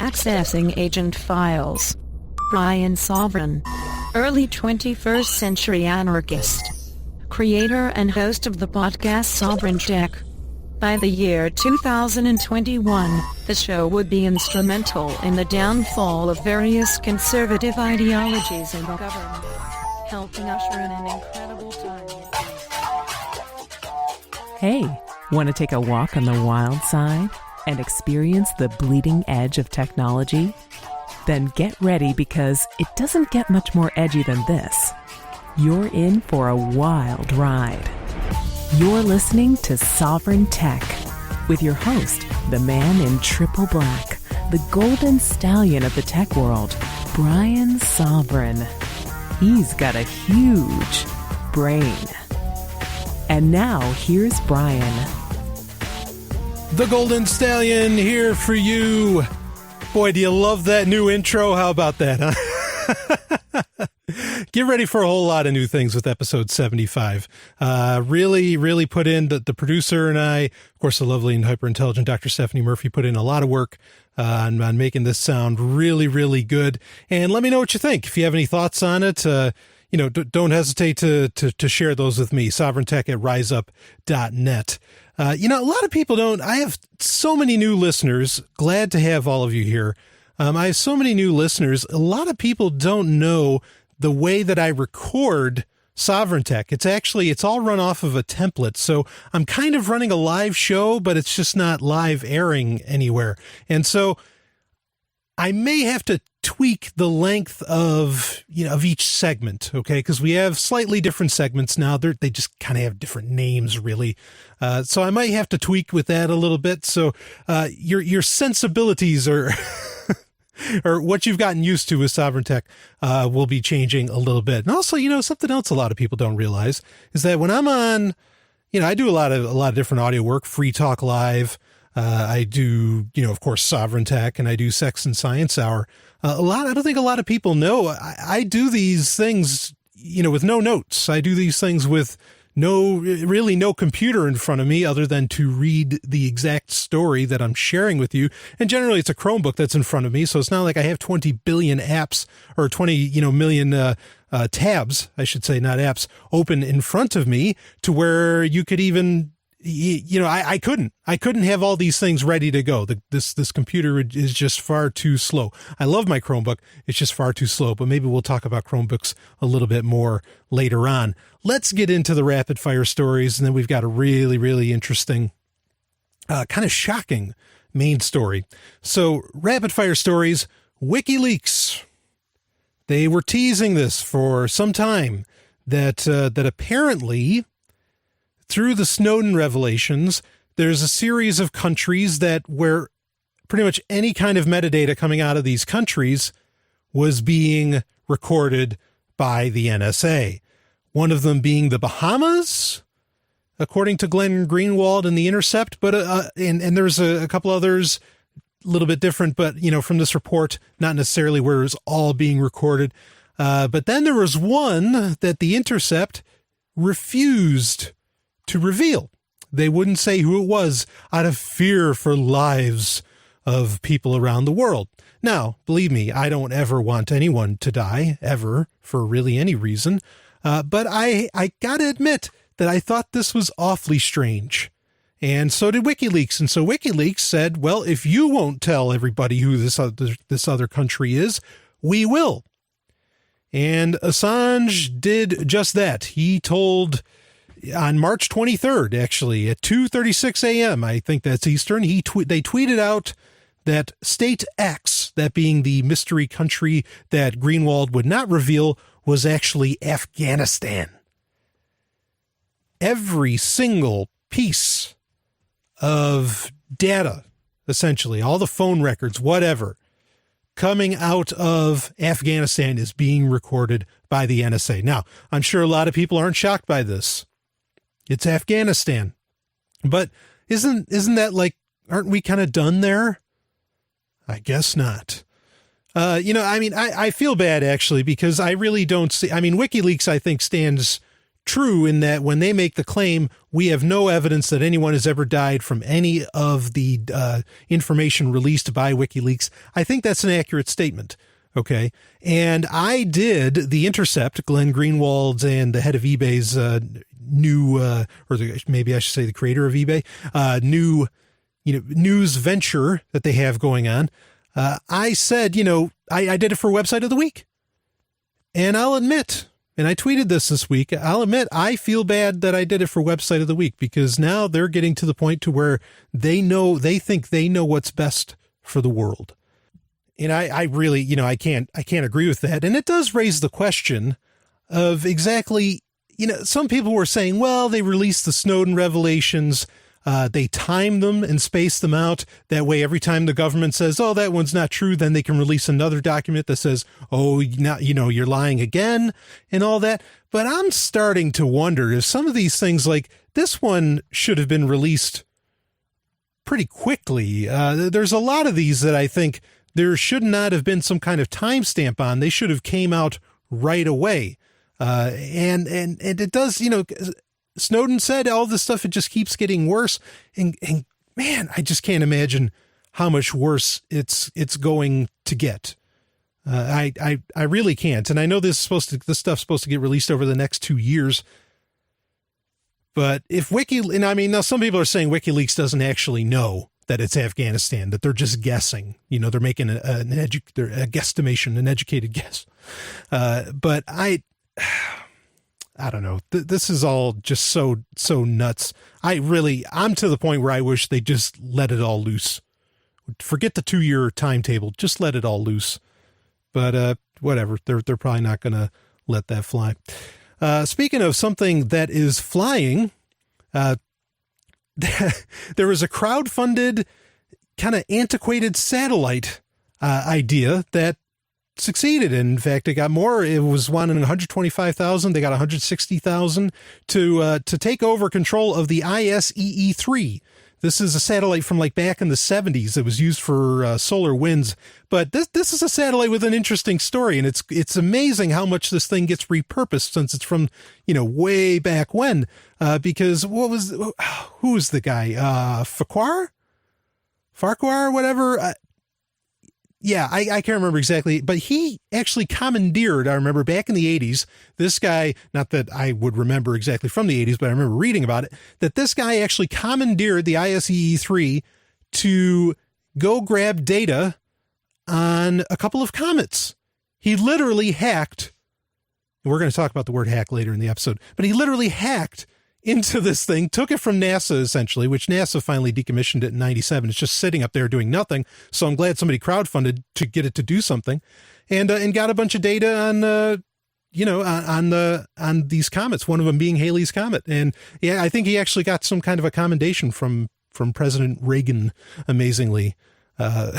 Accessing agent files. Brian Sovryn. Early 21st century anarchist. Creator and host of the podcast Sovryn Tech. By the year 2021, the show would be instrumental in the downfall of various conservative ideologies in the government, helping usher in an incredible time. Hey, want to take a walk on the wild side and experience the bleeding edge of technology? Then get ready, because it doesn't get much more edgy than this. You're in for a wild ride. You're listening to Sovryn Tech with your host, the man in triple black, the golden stallion of the tech world, Brian Sovryn. He's got a huge brain. And now here's Brian. The Golden Stallion here for you. Boy, do you love that new intro? How about that, huh? Get ready for a whole lot of new things with episode 75. Really put in, the producer and I, of course, the lovely and hyper-intelligent Dr. Stephanie Murphy, put in a lot of work on making this sound really good. And let me know what you think. If you have any thoughts on it, don't hesitate to share those with me. SovrynTech@riseup.net. A lot of people don't. I have so many new listeners. Glad to have all of you here. I have so many new listeners. A lot of people don't know the way that I record Sovryn Tech. It's all run off of a template. So I'm kind of running a live show, but it's just not live airing anywhere. And so I may have to tweak the length of each segment, okay? Because we have slightly different segments now. They just kind of have different names, really. So I might have to tweak with that a little bit. So your sensibilities are or what you've gotten used to with Sovryn Tech will be changing a little bit. And also, something else a lot of people don't realize is that when I'm on, I do a lot of different audio work, Free Talk Live. I do, of course, Sovryn Tech, and I do Sex and Science Hour. I don't think a lot of people know. I do these things, with no notes. I do these things with no computer in front of me other than to read the exact story that I'm sharing with you. And generally it's a Chromebook that's in front of me. So it's not like I have 20 billion apps or 20, million, tabs, I should say, not apps, open in front of me to where you could even, I couldn't have all these things ready to go. This computer is just far too slow. I love my Chromebook. It's just far too slow, but maybe we'll talk about Chromebooks a little bit more later on. Let's get into the rapid fire stories. And then we've got a really interesting, kind of shocking main story. So rapid fire stories, WikiLeaks. They were teasing this for some time that apparently, through the Snowden revelations, there's a series of countries where pretty much any kind of metadata coming out of these countries was being recorded by the NSA. One of them being the Bahamas, according to Glenn Greenwald in The Intercept, but and there's a couple others, a little bit different, but from this report, not necessarily where it was all being recorded. But then there was one that The Intercept refused to reveal. They wouldn't say who it was out of fear for lives of people around the world. Now, believe me, I don't ever want anyone to die, ever, for really any reason. But I gotta admit that I thought this was awfully strange. And so did WikiLeaks. And so WikiLeaks said, well, if you won't tell everybody who this other country is, we will. And Assange did just that. He told, on March 23rd, actually, at 2:36 a.m., I think that's Eastern, they tweeted out that State X, that being the mystery country that Greenwald would not reveal, was actually Afghanistan. Every single piece of data, essentially, all the phone records, whatever, coming out of Afghanistan is being recorded by the NSA. Now, I'm sure a lot of people aren't shocked by this. It's Afghanistan. But isn't that like, aren't we kind of done there? I guess not. I feel bad, actually, because I really don't see, WikiLeaks, I think, stands true in that when they make the claim, we have no evidence that anyone has ever died from any of the information released by WikiLeaks. I think that's an accurate statement. Okay. And I did The Intercept, Glenn Greenwald's and the head of eBay's maybe I should say the creator of eBay, new news venture that they have going on. I said, I did it for Website of the Week. And I'll admit, and I tweeted this week, I'll admit I feel bad that I did it for Website of the Week, because now they're getting to the point to where they think they know what's best for the world. And I really, I can't agree with that. And it does raise the question of exactly, some people were saying, well, they released the Snowden revelations. They time them and space them out. That way, every time the government says, oh, that one's not true, then they can release another document that says, oh, now, you're lying again and all that. But I'm starting to wonder if some of these things, like this one, should have been released pretty quickly. There's a lot of these that I think there should not have been some kind of timestamp on. They should have came out right away. And it does, Snowden said all this stuff, it just keeps getting worse. And man, I just can't imagine how much worse it's going to get. I really can't. And I know this stuff's supposed to get released over the next 2 years. But if now some people are saying WikiLeaks doesn't actually know that it's Afghanistan, that they're just guessing, they're making a guesstimation, an educated guess. But I don't know. This is all just so nuts. I'm to the point where I wish they just let it all loose. Forget the 2-year timetable. Just let it all loose. But whatever. They're probably not going to let that fly. Speaking of something that is flying, there was a crowdfunded kind of antiquated satellite idea that succeeded. In fact, it got more. It was wanting 125,000. They got 160,000 to take over control of the ISEE-3. This is a satellite from like back in the 70s that was used for solar winds. But this is a satellite with an interesting story, and it's amazing how much this thing gets repurposed since it's from way back when. Because who's the guy? Farquhar, whatever. Yeah, I can't remember exactly, but he actually commandeered, I remember back in the 80s, this guy, not that I would remember exactly from the 80s, but I remember reading about it, that this guy actually commandeered the ISEE-3 to go grab data on a couple of comets. He literally hacked, and we're going to talk about the word hack later in the episode, but he literally hacked into this thing, took it from NASA essentially, which NASA finally decommissioned it in 97. It's just sitting up there doing nothing. So I'm glad somebody crowdfunded to get it to do something, and got a bunch of data on, on these comets, one of them being Halley's Comet. And yeah, I think he actually got some kind of a commendation from President Reagan, amazingly. But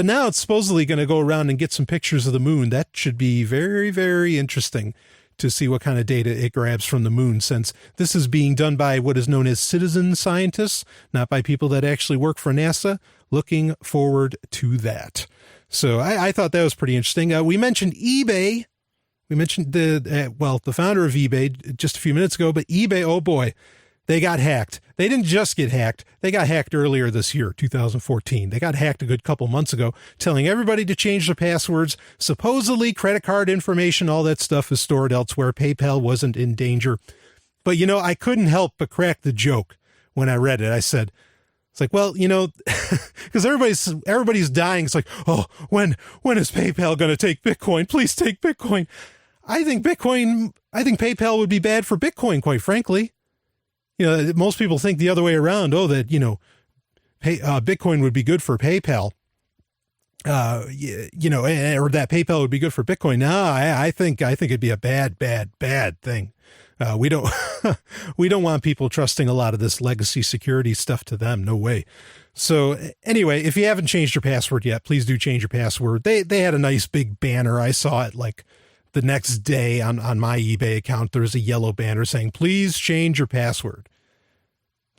now it's supposedly going to go around and get some pictures of the moon. That should be very, very interesting to see what kind of data it grabs from the moon, since this is being done by what is known as citizen scientists, not by people that actually work for NASA. Looking forward to that. So I thought that was pretty interesting. We mentioned eBay. We mentioned the founder of eBay just a few minutes ago, but eBay, oh boy, they got hacked. They didn't just get hacked. They got hacked earlier this year, 2014. They got hacked a good couple months ago, telling everybody to change their passwords. Supposedly credit card information, all that stuff is stored elsewhere. PayPal wasn't in danger. But, I couldn't help but crack the joke when I read it. I said, it's like, well, because everybody's dying. It's like, oh, when is PayPal going to take Bitcoin? Please take Bitcoin. I think PayPal would be bad for Bitcoin, quite frankly. Most people think the other way around. Oh, that, Bitcoin would be good for PayPal. Or that PayPal would be good for Bitcoin. No, I think it'd be a bad thing. We don't want people trusting a lot of this legacy security stuff to them. No way. So anyway, if you haven't changed your password yet, please do change your password. They had a nice big banner. I saw it like the next day on my eBay account. There's a yellow banner saying, please change your password.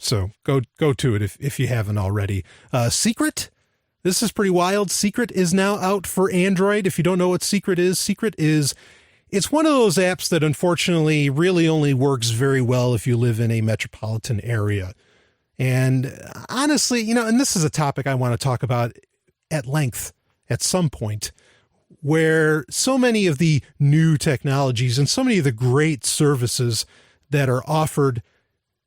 So go to it if you haven't already. Secret. This is pretty wild. Secret is now out for Android. If you don't know what Secret is It's one of those apps that unfortunately really only works very well if you live in a metropolitan area. And honestly, and this is a topic I want to talk about at length at some point, where so many of the new technologies and so many of the great services that are offered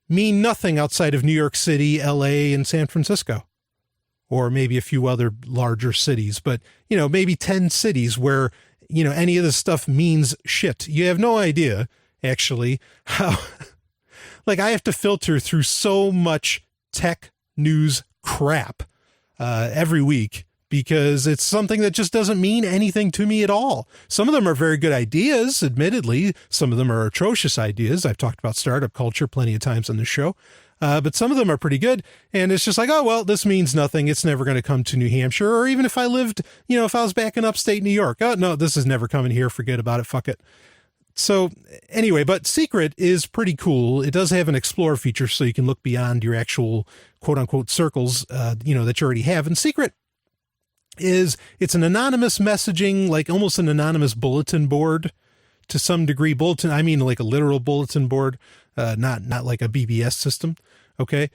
mean nothing outside of New York City, LA, and San Francisco, or maybe a few other larger cities, but, maybe 10 cities where, any of this stuff means shit. You have no idea, actually, how, I have to filter through so much tech news crap every week, because it's something that just doesn't mean anything to me at all. Some of them are very good ideas, admittedly. Some of them are atrocious ideas. I've talked about startup culture plenty of times on the show. But some of them are pretty good. And it's just like, oh, well, this means nothing. It's never going to come to New Hampshire. Or even if I lived, if I was back in upstate New York, oh, no, this is never coming here. Forget about it. Fuck it. So anyway, but Secret is pretty cool. It does have an explore feature so you can look beyond your actual quote unquote circles, that you already have. And Secret it's an anonymous messaging, like almost an anonymous bulletin board to some degree. Bulletin, I mean like a literal bulletin board, not like a BBS system. Okay.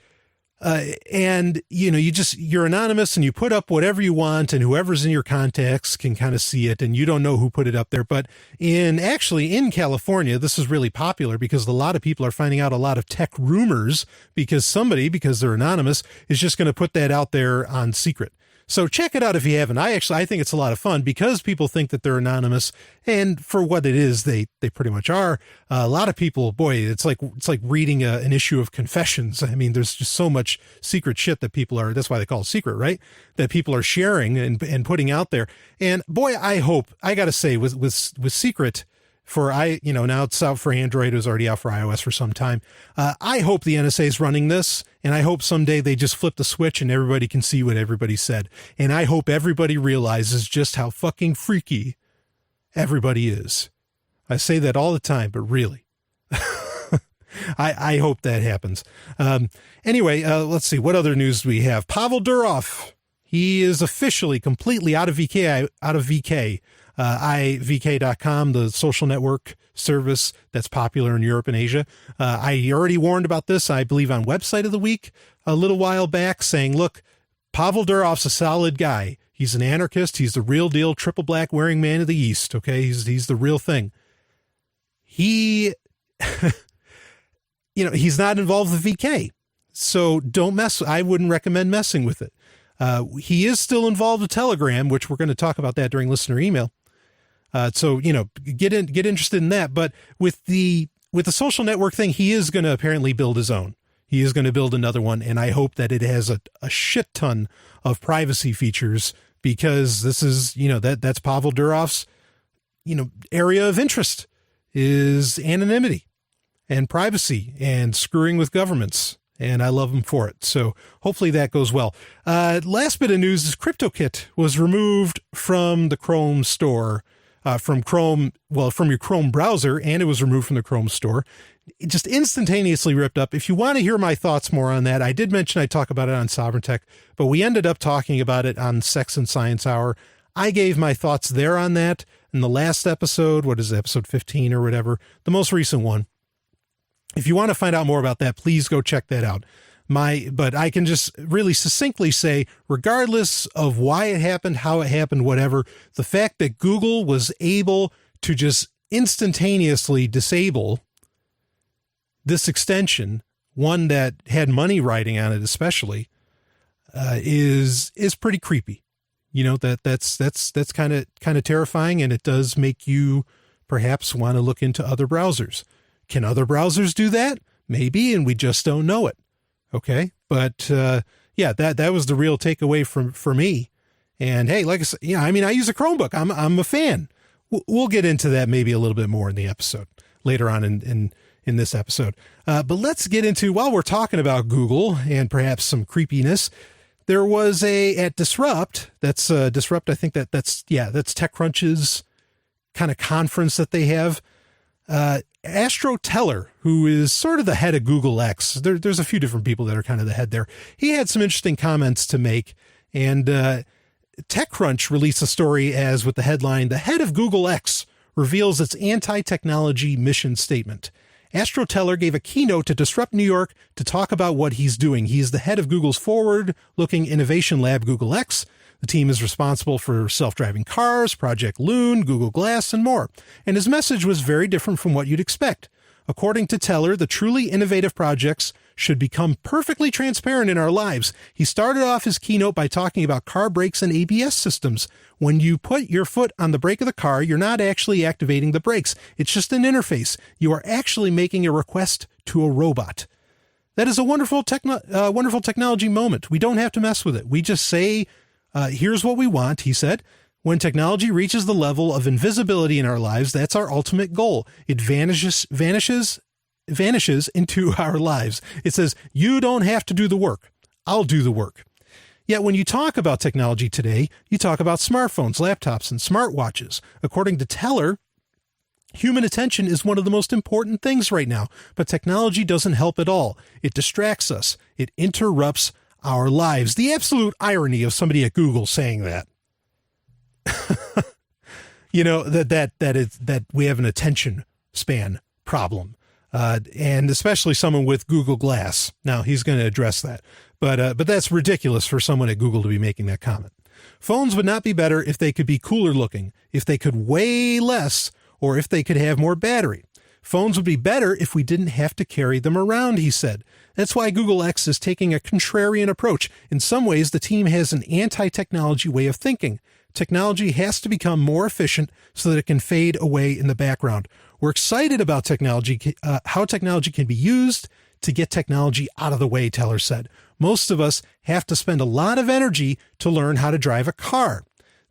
And you're anonymous and you put up whatever you want, and whoever's in your contacts can kind of see it, and you don't know who put it up there. But in California, this is really popular because a lot of people are finding out a lot of tech rumors because they're anonymous, is just going to put that out there on Secret. So check it out if you haven't. I think it's a lot of fun because people think that they're anonymous, and for what it is, they pretty much are. A lot of people, boy, it's like reading an issue of Confessions. I mean, there's just so much secret shit that that's why they call it secret, right? That people are sharing and putting out there. And boy, I hope, I got to say with Secret, now it's out for Android. It was already out for iOS for some time. I hope the NSA is running this, and I hope someday they just flip the switch and everybody can see what everybody said. And I hope everybody realizes just how fucking freaky everybody is. I say that all the time, but really, I hope that happens. Anyway, let's see. What other news do we have? Pavel Durov. He is officially completely out of VK. IVK.com, the social network service that's popular in Europe and Asia. I already warned about this, I believe, on Website of the Week a little while back, saying, look, Pavel Durov's a solid guy. He's an anarchist. He's the real deal triple black wearing man of the East. Okay. He's the real thing. He, he's not involved with VK. So don't mess. I wouldn't recommend messing with it. He is still involved with Telegram, which we're going to talk about that during listener email. So, get interested in that. But with the social network thing, he is going to apparently build his own. He is going to build another one. And I hope that it has a shit ton of privacy features, because this is, that's Pavel Durov's, area of interest is anonymity and privacy and screwing with governments. And I love him for it. So hopefully that goes well. Last bit of news is CryptoKit was removed from the Chrome store, from your Chrome browser, and it was removed from the Chrome store. It just instantaneously ripped up. If you want to hear my thoughts more on that, I did mention I talk about it on Sovereign Tech, but we ended up talking about it on Sex and Science Hour. I gave my thoughts there on that in the last episode. What is it, episode 15 or whatever? The most recent one. If you want to find out more about that, please go check that out. But I can just really succinctly say, regardless of why it happened, how it happened, whatever, the fact that Google was able to just instantaneously disable this extension, one that had money writing on it especially, is pretty creepy. That's kind of terrifying, and it does make you perhaps want to look into other browsers. Can other browsers do that? Maybe, and we just don't know it. Okay. But, that was the real takeaway for me. And hey, like I said, I use a Chromebook. I'm a fan. We'll get into that maybe a little bit more in the episode later on in this episode. But let's get into, while we're talking about Google and perhaps some creepiness, there was at Disrupt, that's Disrupt. I think that's TechCrunch's kind of conference that they have. Astro Teller, who is sort of the head of Google X. There's a few different people that are kind of the head there. He had some interesting comments to make, and TechCrunch released a story with the headline, "The head of Google X reveals its anti-technology mission statement. Astro Teller gave a keynote to Disrupt New York to talk about what he's doing. He's the head of Google's forward-looking innovation lab, Google X. The team is responsible for self-driving cars, Project Loon, Google Glass, and more. And his message was very different from what you'd expect. According to Teller, the truly innovative projects should become perfectly transparent in our lives. He started off his keynote by talking about car brakes and ABS systems. When you put your foot on the brake of the car, you're not actually activating the brakes. It's just an interface. You are actually making a request to a robot. That is a wonderful technology moment. We don't have to mess with it. We just say, here's what we want, he said. When technology reaches the level of invisibility in our lives, that's our ultimate goal. It vanishes into our lives. It says, you don't have to do the work. I'll do the work. Yet when you talk about technology today, you talk about smartphones, laptops, and smartwatches. According to Teller, human attention is one of the most important things right now, but technology doesn't help at all. It distracts us. It interrupts our lives. The absolute irony of somebody at Google saying that. You know, that we have an attention span problem. And especially someone with Google Glass. Now, he's going to address that. But that's ridiculous for someone at Google to be making that comment. Phones would not be better if they could be cooler looking, if they could weigh less, or if they could have more battery. Phones would be better if we didn't have to carry them around, he said. That's why Google X is taking a contrarian approach. In some ways, the team has an anti-technology way of thinking. Technology has to become more efficient so that it can fade away in the background. We're excited about technology, how technology can be used to get technology out of the way, Teller said. Most of us have to spend a lot of energy to learn how to drive a car.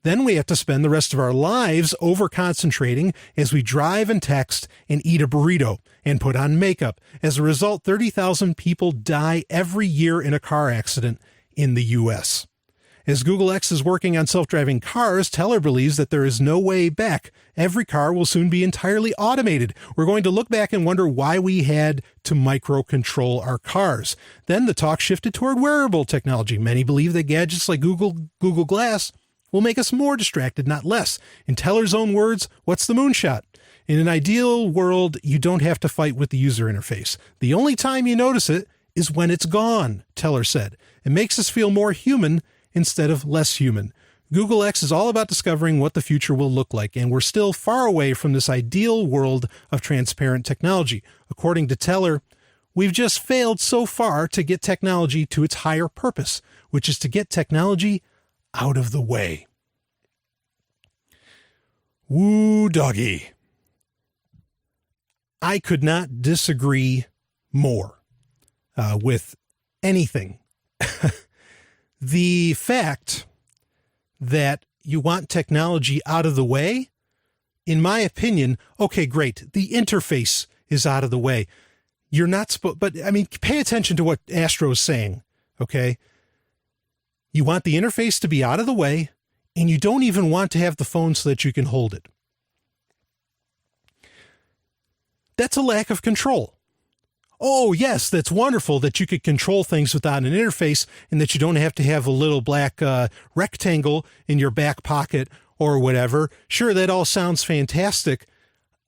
Then we have to spend the rest of our lives over-concentrating as we drive and text and eat a burrito and put on makeup. As a result, 30,000 people die every year in a car accident in the U.S. As Google X is working on self-driving cars, Teller believes that there is no way back. Every car will soon be entirely automated. We're going to look back and wonder why we had to microcontrol our cars. Then the talk shifted toward wearable technology. Many believe that gadgets like Google Glass will make us more distracted, not less. In Teller's own words, what's the moonshot? In an ideal world, you don't have to fight with the user interface. The only time you notice it is when it's gone, Teller said. It makes us feel more human instead of less human. Google X is all about discovering what the future will look like, and we're still far away from this ideal world of transparent technology. According to Teller, we've just failed so far to get technology to its higher purpose, which is to get technology out of the way. Woo doggy. I could not disagree more with anything. The fact that you want technology out of the way, in my opinion, okay, great. The interface is out of the way. You're not supposed, but I mean, pay attention to what Astro is saying, okay? You want the interface to be out of the way, and you don't even want to have the phone so that you can hold it. That's a lack of control. Oh, yes, that's wonderful that you could control things without an interface and that you don't have to have a little black rectangle in your back pocket or whatever. Sure, that all sounds fantastic.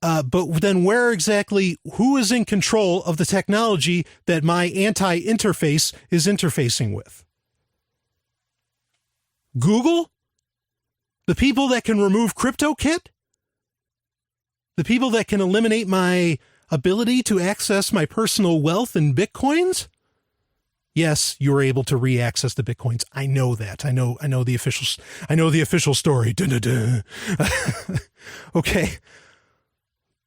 But then who is in control of the technology that my anti-interface is interfacing with? Google? The people that can remove CryptoKit? The people that can eliminate my ability to access my personal wealth in Bitcoins? Yes, you're able to re-access the Bitcoins. I know that. I know the official story. Dun, dun, dun. Okay.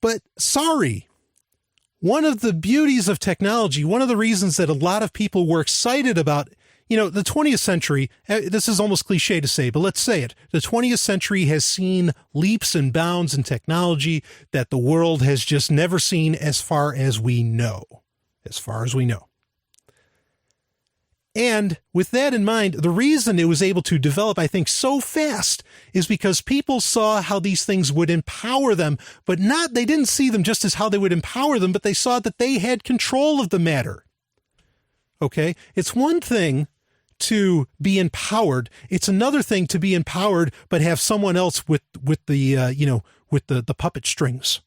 But sorry. One of the beauties of technology, one of the reasons that a lot of people were excited about, the 20th century, this is almost cliche to say, but let's say it. The 20th century has seen leaps and bounds in technology that the world has just never seen as far as we know. And with that in mind, the reason it was able to develop, I think, so fast is because people saw how these things would empower them, but they didn't see them just as how they would empower them, but they saw that they had control of the matter. Okay? It's one thing to be empowered. It's another thing to be empowered, but have someone else with the with the puppet strings.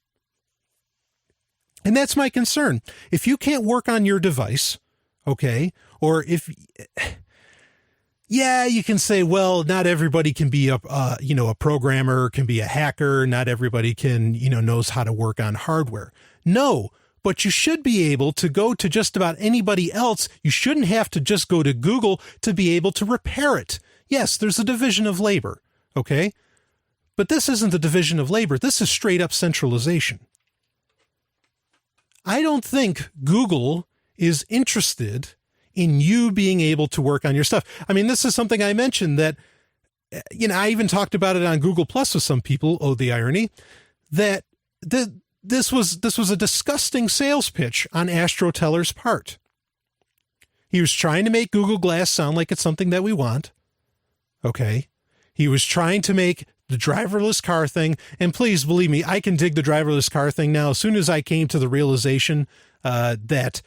And that's my concern. If you can't work on your device, okay, or if, yeah, you can say, well, not everybody can be a programmer, can be a hacker. Not everybody can, knows how to work on hardware. No, but you should be able to go to just about anybody else. You shouldn't have to just go to Google to be able to repair it. Yes, there's a division of labor, okay? But this isn't the division of labor. This is straight up centralization. I don't think Google is interested in you being able to work on your stuff. I mean, this is something I mentioned that, I even talked about it on Google Plus with some people. Oh, the irony that this was a disgusting sales pitch on Astro Teller's part. He was trying to make Google Glass sound like it's something that we want. Okay. He was trying to make the driverless car thing. And please believe me, I can dig the driverless car thing now. As soon as I came to the realization that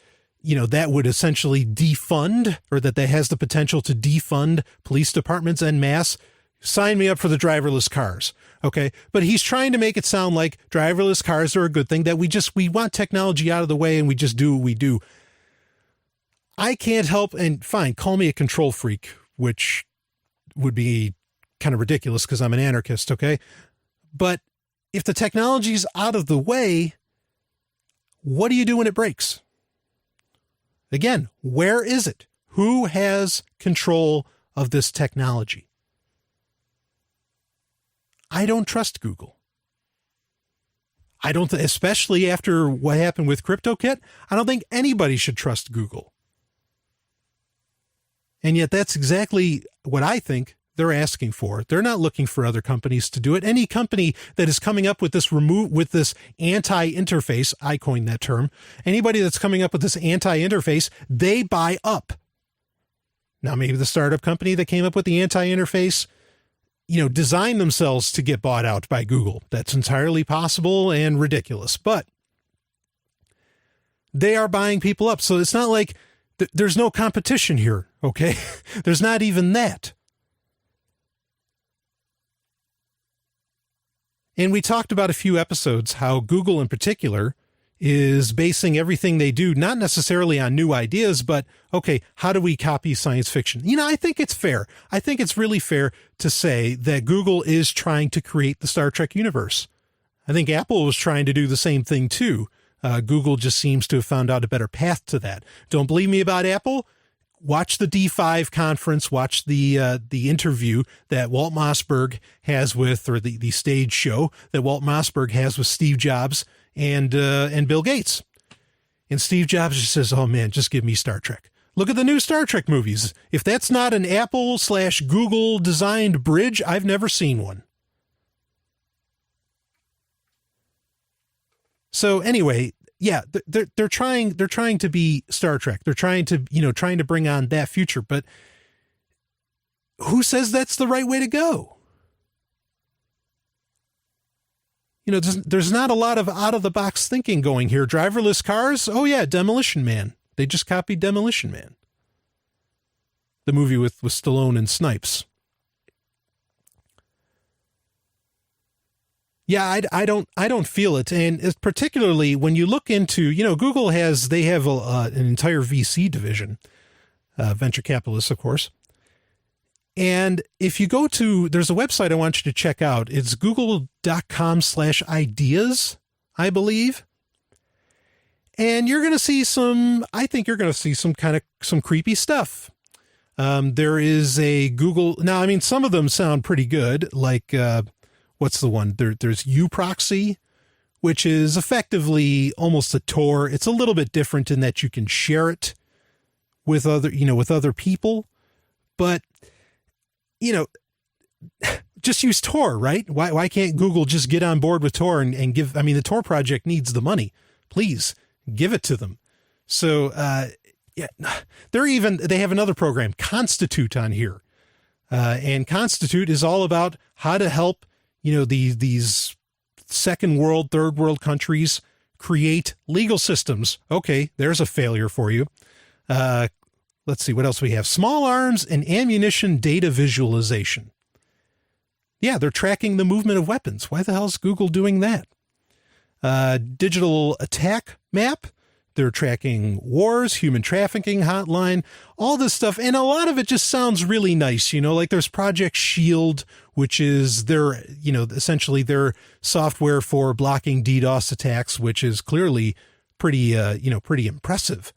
would essentially defund, or that has the potential to defund police departments en masse, sign me up for the driverless cars. Okay. But he's trying to make it sound like driverless cars are a good thing, that we want technology out of the way and we just do what we do. I can't help, and fine, call me a control freak, which would be kind of ridiculous because I'm an anarchist. Okay. But if the technology's out of the way, what do you do when it breaks? Again, where is it? Who has control of this technology? I don't trust Google. I don't, especially after what happened with CryptoKit, I don't think anybody should trust Google. And yet that's exactly what I think they're asking for. They're not looking for other companies to do it. Any company that is coming up with this anti-interface, I coined that term, anybody that's coming up with this anti-interface, they buy up. Now, maybe the startup company that came up with the anti-interface, designed themselves to get bought out by Google. That's entirely possible and ridiculous, but they are buying people up. So it's not like there's no competition here. Okay. There's not even that. And we talked about a few episodes how Google in particular is basing everything they do, not necessarily on new ideas, but, okay, how do we copy science fiction? I think it's fair. I think it's really fair to say that Google is trying to create the Star Trek universe. I think Apple was trying to do the same thing too. Google just seems to have found out a better path to that. Don't believe me about Apple? Watch the D5 conference, watch the interview that Walt Mossberg has with, or the stage show that Walt Mossberg has with Steve Jobs and Bill Gates. And Steve Jobs just says, oh man, just give me Star Trek. Look at the new Star Trek movies. If that's not an Apple/Google designed bridge, I've never seen one. So anyway, yeah, they're trying to be Star Trek. They're trying to bring on that future, but who says that's the right way to go? There's not a lot of out of the box thinking going here. Driverless cars. Oh yeah. Demolition Man. They just copied Demolition Man. The movie with Stallone and Snipes. Yeah, I don't feel it. And it's particularly when you look into, Google have an entire VC division, venture capitalists, of course. And if you go to, there's a website I want you to check out. It's google.com/ideas, I believe. And you're going to see some creepy stuff. There is a Google, now, I mean, some of them sound pretty good, like, what's the one? There's uProxy, which is effectively almost a Tor. It's a little bit different in that you can share it with other people, but just use Tor, right? Why can't Google just get on board with Tor and give, the Tor project needs the money. Please give it to them. So, they have another program, Constitute, on here. And Constitute is all about how to help these second world, third world countries create legal systems. Okay, there's a failure for you. Let's see what else we have. Small arms and ammunition data visualization. Yeah, they're tracking the movement of weapons. Why the hell is Google doing that? Digital attack map. They're tracking wars, human trafficking hotline, all this stuff. And a lot of it just sounds really nice. Like there's Project Shield, which is their, essentially their software for blocking DDoS attacks, which is clearly pretty impressive.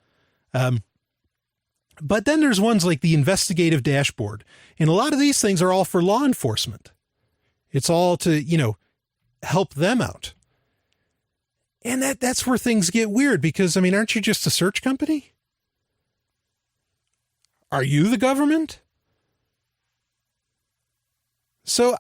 But then there's ones like the investigative dashboard. And a lot of these things are all for law enforcement. It's all to, help them out. And that's where things get weird because, aren't you just a search company? Are you the government? So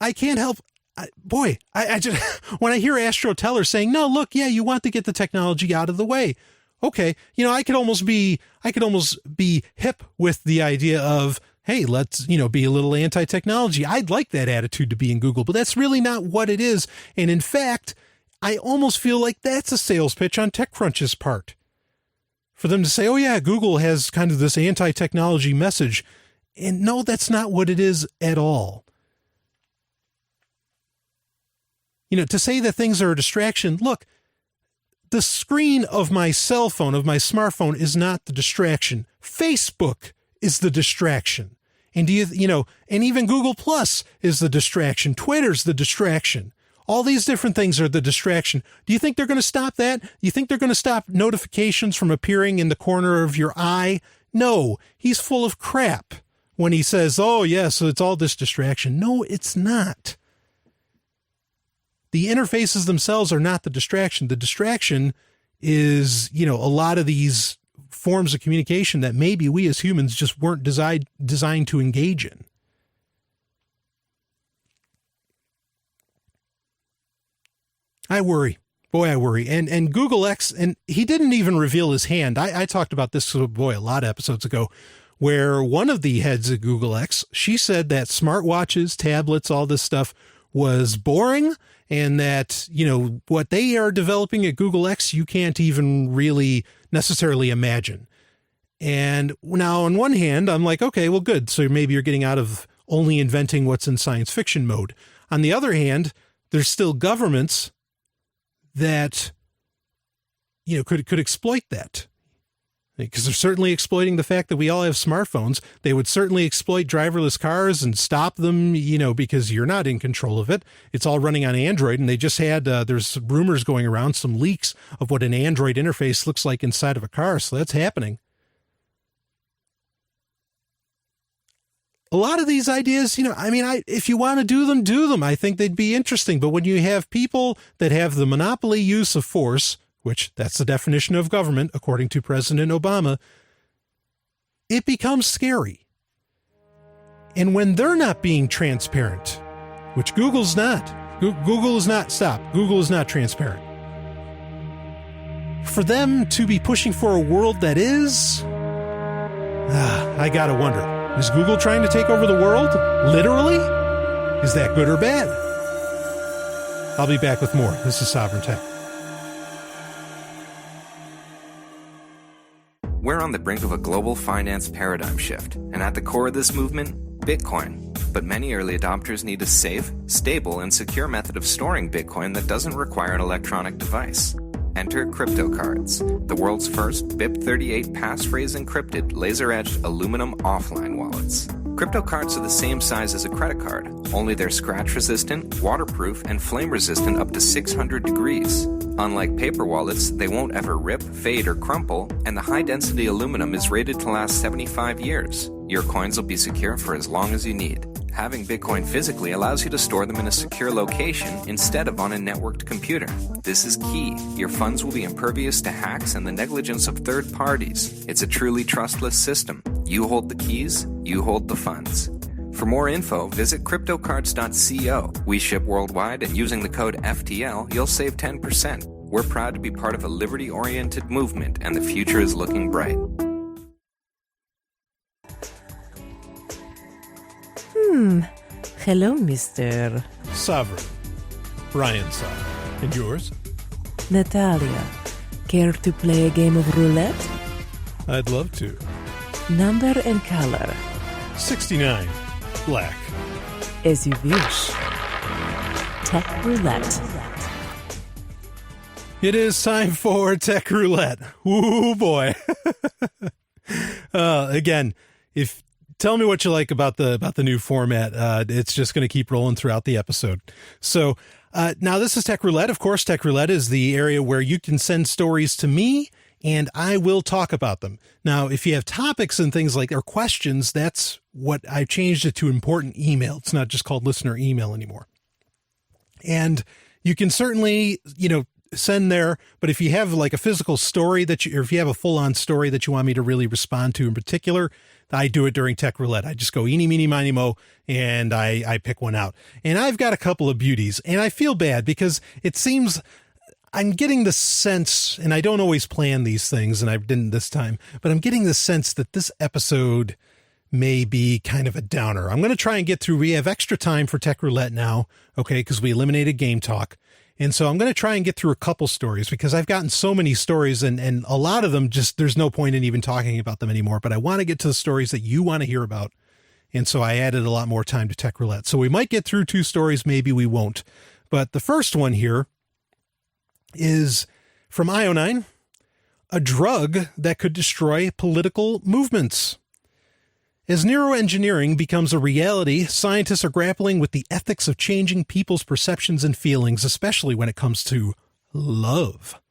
I can't help. I just, when I hear Astro Teller saying, no, look, yeah, you want to get the technology out of the way. Okay. I could almost be hip with the idea of, hey, let's, be a little anti-technology. I'd like that attitude to be in Google, but that's really not what it is. And in fact, I almost feel like that's a sales pitch on TechCrunch's part. For them to say, oh yeah, Google has kind of this anti-technology message. And no, that's not what it is at all. To say that things are a distraction, look, the screen of my cell phone, of my smartphone is not the distraction. Facebook is the distraction. And and even Google Plus is the distraction. Twitter's the distraction. All these different things are the distraction. Do you think they're going to stop that? Do you think they're going to stop notifications from appearing in the corner of your eye? No, he's full of crap when he says, oh, yeah, so it's all this distraction. No, it's not. The interfaces themselves are not the distraction. The distraction is, a lot of these forms of communication that maybe we as humans just weren't designed to engage in. I worry. Boy, I worry. And Google X, and he didn't even reveal his hand. I talked about this, a lot of episodes ago, where one of the heads of Google X, she said that smartwatches, tablets, all this stuff was boring, and that, what they are developing at Google X, you can't even really necessarily imagine. And now on one hand, I'm like, okay, well, good. So maybe you're getting out of only inventing what's in science fiction mode. On the other hand, there's still governments that, could exploit that, because they're certainly exploiting the fact that we all have smartphones. They would certainly exploit driverless cars and stop them, because you're not in control of it. It's all running on Android. And they just had, there's rumors going around, some leaks of what an Android interface looks like inside of a car. So that's happening. A lot of these ideas, if you want to do them. I think they'd be interesting. But when you have people that have the monopoly use of force, which that's the definition of government, according to President Obama, it becomes scary. And when they're not being transparent, which Google's not, Google is not transparent. For them to be pushing for a world that is, I gotta wonder. Is Google trying to take over the world? Literally? Is that good or bad? I'll be back with more. This is Sovryn Tech. We're on the brink of a global finance paradigm shift, and at the core of this movement, Bitcoin. But many early adopters need a safe, stable, and secure method of storing Bitcoin that doesn't require an electronic device. Enter CryptoKarts, the world's first BIP38 passphrase encrypted, laser-edged aluminum offline wallets. CryptoKarts are the same size as a credit card, only they're scratch-resistant, waterproof, and flame-resistant up to 600 degrees. Unlike paper wallets, they won't ever rip, fade, or crumple, and the high-density aluminum is rated to last 75 years. Your coins will be secure for as long as you need. Having Bitcoin physically allows you to store them in a secure location instead of on a networked computer. This is key. Your funds will be impervious to hacks and the negligence of third parties. It's a truly trustless system. You hold the keys, you hold the funds. For more info, visit CryptoKarts.co. We ship worldwide, and using the code FTL, you'll save 10%. We're proud to be part of a liberty-oriented movement, and the future is looking bright. Hello, Mr. Sovryn. Brian Sovryn. And yours? Natalia. Care to play a game of roulette? I'd love to. Number and color? 69. Black. as you wish. Tech Roulette. It is time for Tech Roulette. Ooh, boy. Again, tell me what you like about the new format. It's just going to keep rolling throughout the episode. So now this is Tech Roulette. Of course, Tech Roulette is the area where you can send stories to me and I will talk about them. Now, if you have topics and things like or questions, that's what I changed it to important email. It's not just called listener email anymore. And you can certainly, send there, but if you have like a physical story or if you have a full-on story that you want me to really respond to in particular, I do it during Tech Roulette. I just go eeny, meeny, miny, mo, and I pick one out. And I've got a couple of beauties, and I feel bad because it seems I'm getting the sense, and I don't always plan these things, and I didn't this time, but I'm getting the sense that this episode may be kind of a downer. I'm going to try and get through. We have extra time for Tech Roulette now, okay, because we eliminated Game Talk. And so I'm going to try and get through a couple stories because I've gotten so many stories and a lot of them just, there's no point in even talking about them anymore, but I want to get to the stories that you want to hear about. And so I added a lot more time to Tech Roulette. So we might get through 2 stories. Maybe we won't. But the first one here is from IO9, a drug that could destroy political movements. As neuroengineering becomes a reality, scientists are grappling with the ethics of changing people's perceptions and feelings, especially when it comes to love.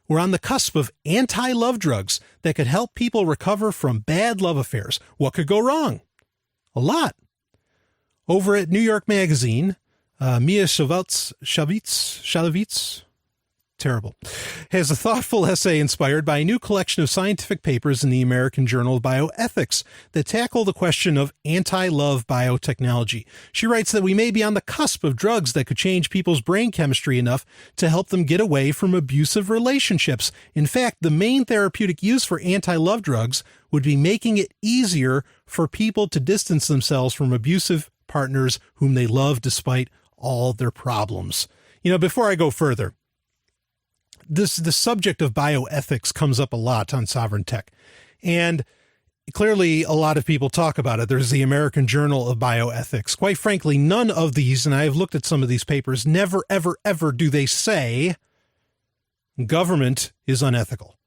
We're on the cusp of anti-love drugs that could help people recover from bad love affairs. What could go wrong? A lot. Over at New York Magazine, Mia Shalavitz, terrible, has a thoughtful essay inspired by a new collection of scientific papers in the American Journal of Bioethics that tackle the question of anti-love biotechnology. She writes that we may be on the cusp of drugs that could change people's brain chemistry enough to help them get away from abusive relationships. In fact, the main therapeutic use for anti-love drugs would be making it easier for people to distance themselves from abusive partners whom they love despite all their problems. Before I go further, the subject of bioethics comes up a lot on Sovryn Tech, and clearly a lot of people talk about it. There's the American Journal of Bioethics. Quite frankly, none of these, and I've looked at some of these papers, never, ever, ever do they say government is unethical.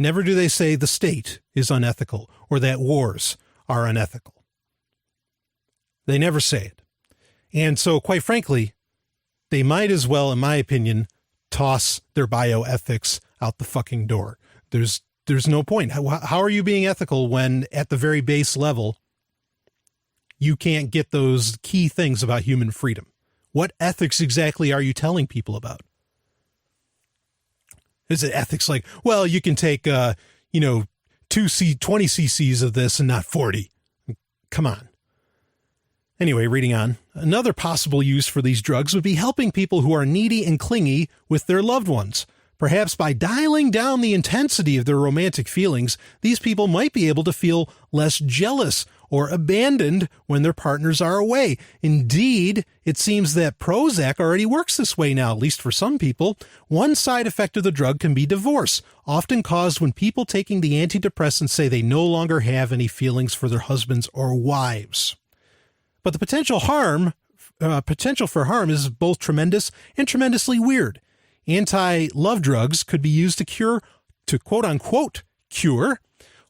Never do they say the state is unethical or that wars are unethical. They never say it. And so, quite frankly, they might as well, in my opinion, toss their bioethics out the fucking door. There's no point. How are you being ethical when at the very base level, you can't get those key things about human freedom? What ethics exactly are you telling people about? Is it ethics like, well, you can take, 20 cc's of this and not 40? Come on. Anyway, reading on, another possible use for these drugs would be helping people who are needy and clingy with their loved ones. Perhaps by dialing down the intensity of their romantic feelings, these people might be able to feel less jealous or abandoned when their partners are away. Indeed, it seems that Prozac already works this way now, at least for some people. One side effect of the drug can be divorce, often caused when people taking the antidepressants say they no longer have any feelings for their husbands or wives. But the potential for harm is both tremendous and tremendously weird. Anti-love drugs could be used to quote unquote cure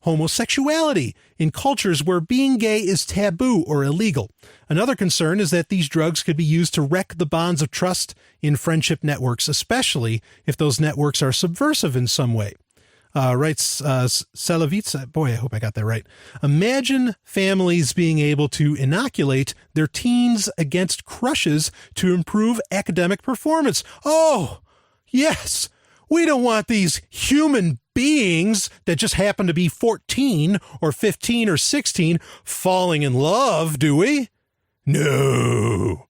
homosexuality in cultures where being gay is taboo or illegal. Another concern is that these drugs could be used to wreck the bonds of trust in friendship networks, especially if those networks are subversive in some way. Writes Salavitz, boy, I hope I got that right. Imagine families being able to inoculate their teens against crushes to improve academic performance. Oh, yes. We don't want these human beings that just happen to be 14 or 15 or 16 falling in love, do we? No.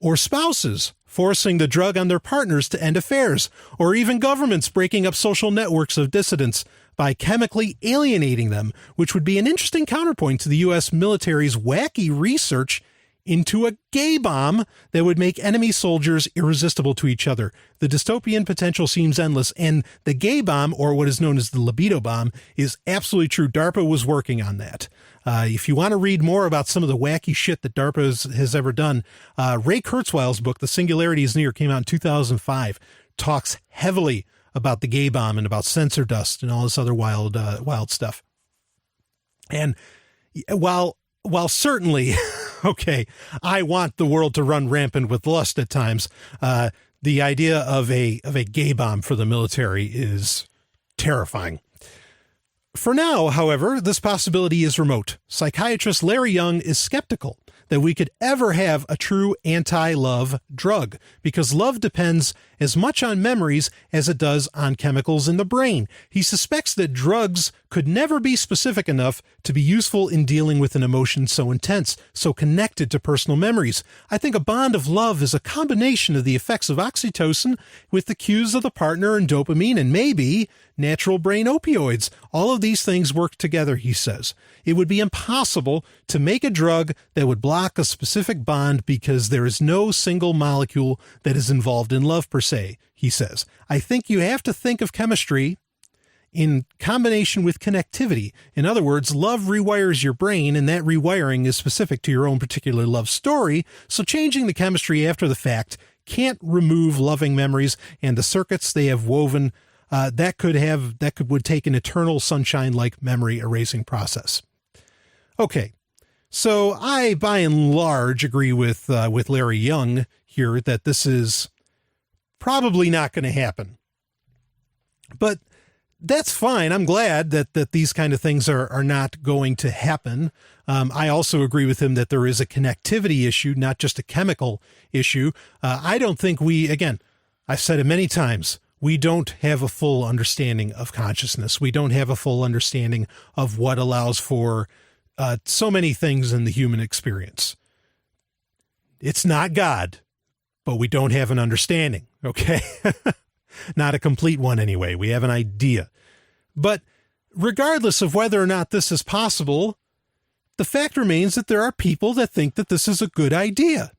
Or spouses forcing the drug on their partners to end affairs, or even governments breaking up social networks of dissidents by chemically alienating them, which would be an interesting counterpoint to the U.S. military's wacky research into a gay bomb that would make enemy soldiers irresistible to each other. The dystopian potential seems endless, and the gay bomb, or what is known as the libido bomb, is absolutely true. DARPA was working on that. If you want to read more about some of the wacky shit that DARPA has ever done, Ray Kurzweil's book, The Singularity is Near, came out in 2005, talks heavily about the gay bomb and about sensor dust and all this other wild stuff. And while certainly, okay, I want the world to run rampant with lust at times, the idea of a gay bomb for the military is terrifying. For now, however, this possibility is remote. Psychiatrist Larry Young is skeptical that we could ever have a true anti-love drug, because love depends as much on memories as it does on chemicals in the brain. He suspects that drugs could never be specific enough to be useful in dealing with an emotion so intense, so connected to personal memories. I think a bond of love is a combination of the effects of oxytocin with the cues of the partner and dopamine and maybe natural brain opioids. All of these things work together, he says. It would be impossible to make a drug that would block a specific bond because there is no single molecule that is involved in love per se, he says. I think you have to think of chemistry in combination with connectivity. In other words, love rewires your brain, and that rewiring is specific to your own particular love story, so changing the chemistry after the fact can't remove loving memories and the circuits they have woven would take an eternal sunshine-like memory erasing process. Okay, so I, by and large, agree with Larry Young here that this is probably not going to happen. But that's fine. I'm glad that these kind of things are not going to happen. I also agree with him that there is a connectivity issue, not just a chemical issue. I don't think I've said it many times, we don't have a full understanding of consciousness. We don't have a full understanding of what allows for so many things in the human experience. It's not God, but we don't have an understanding, okay? Not a complete one anyway. We have an idea. But regardless of whether or not this is possible, the fact remains that there are people that think that this is a good idea.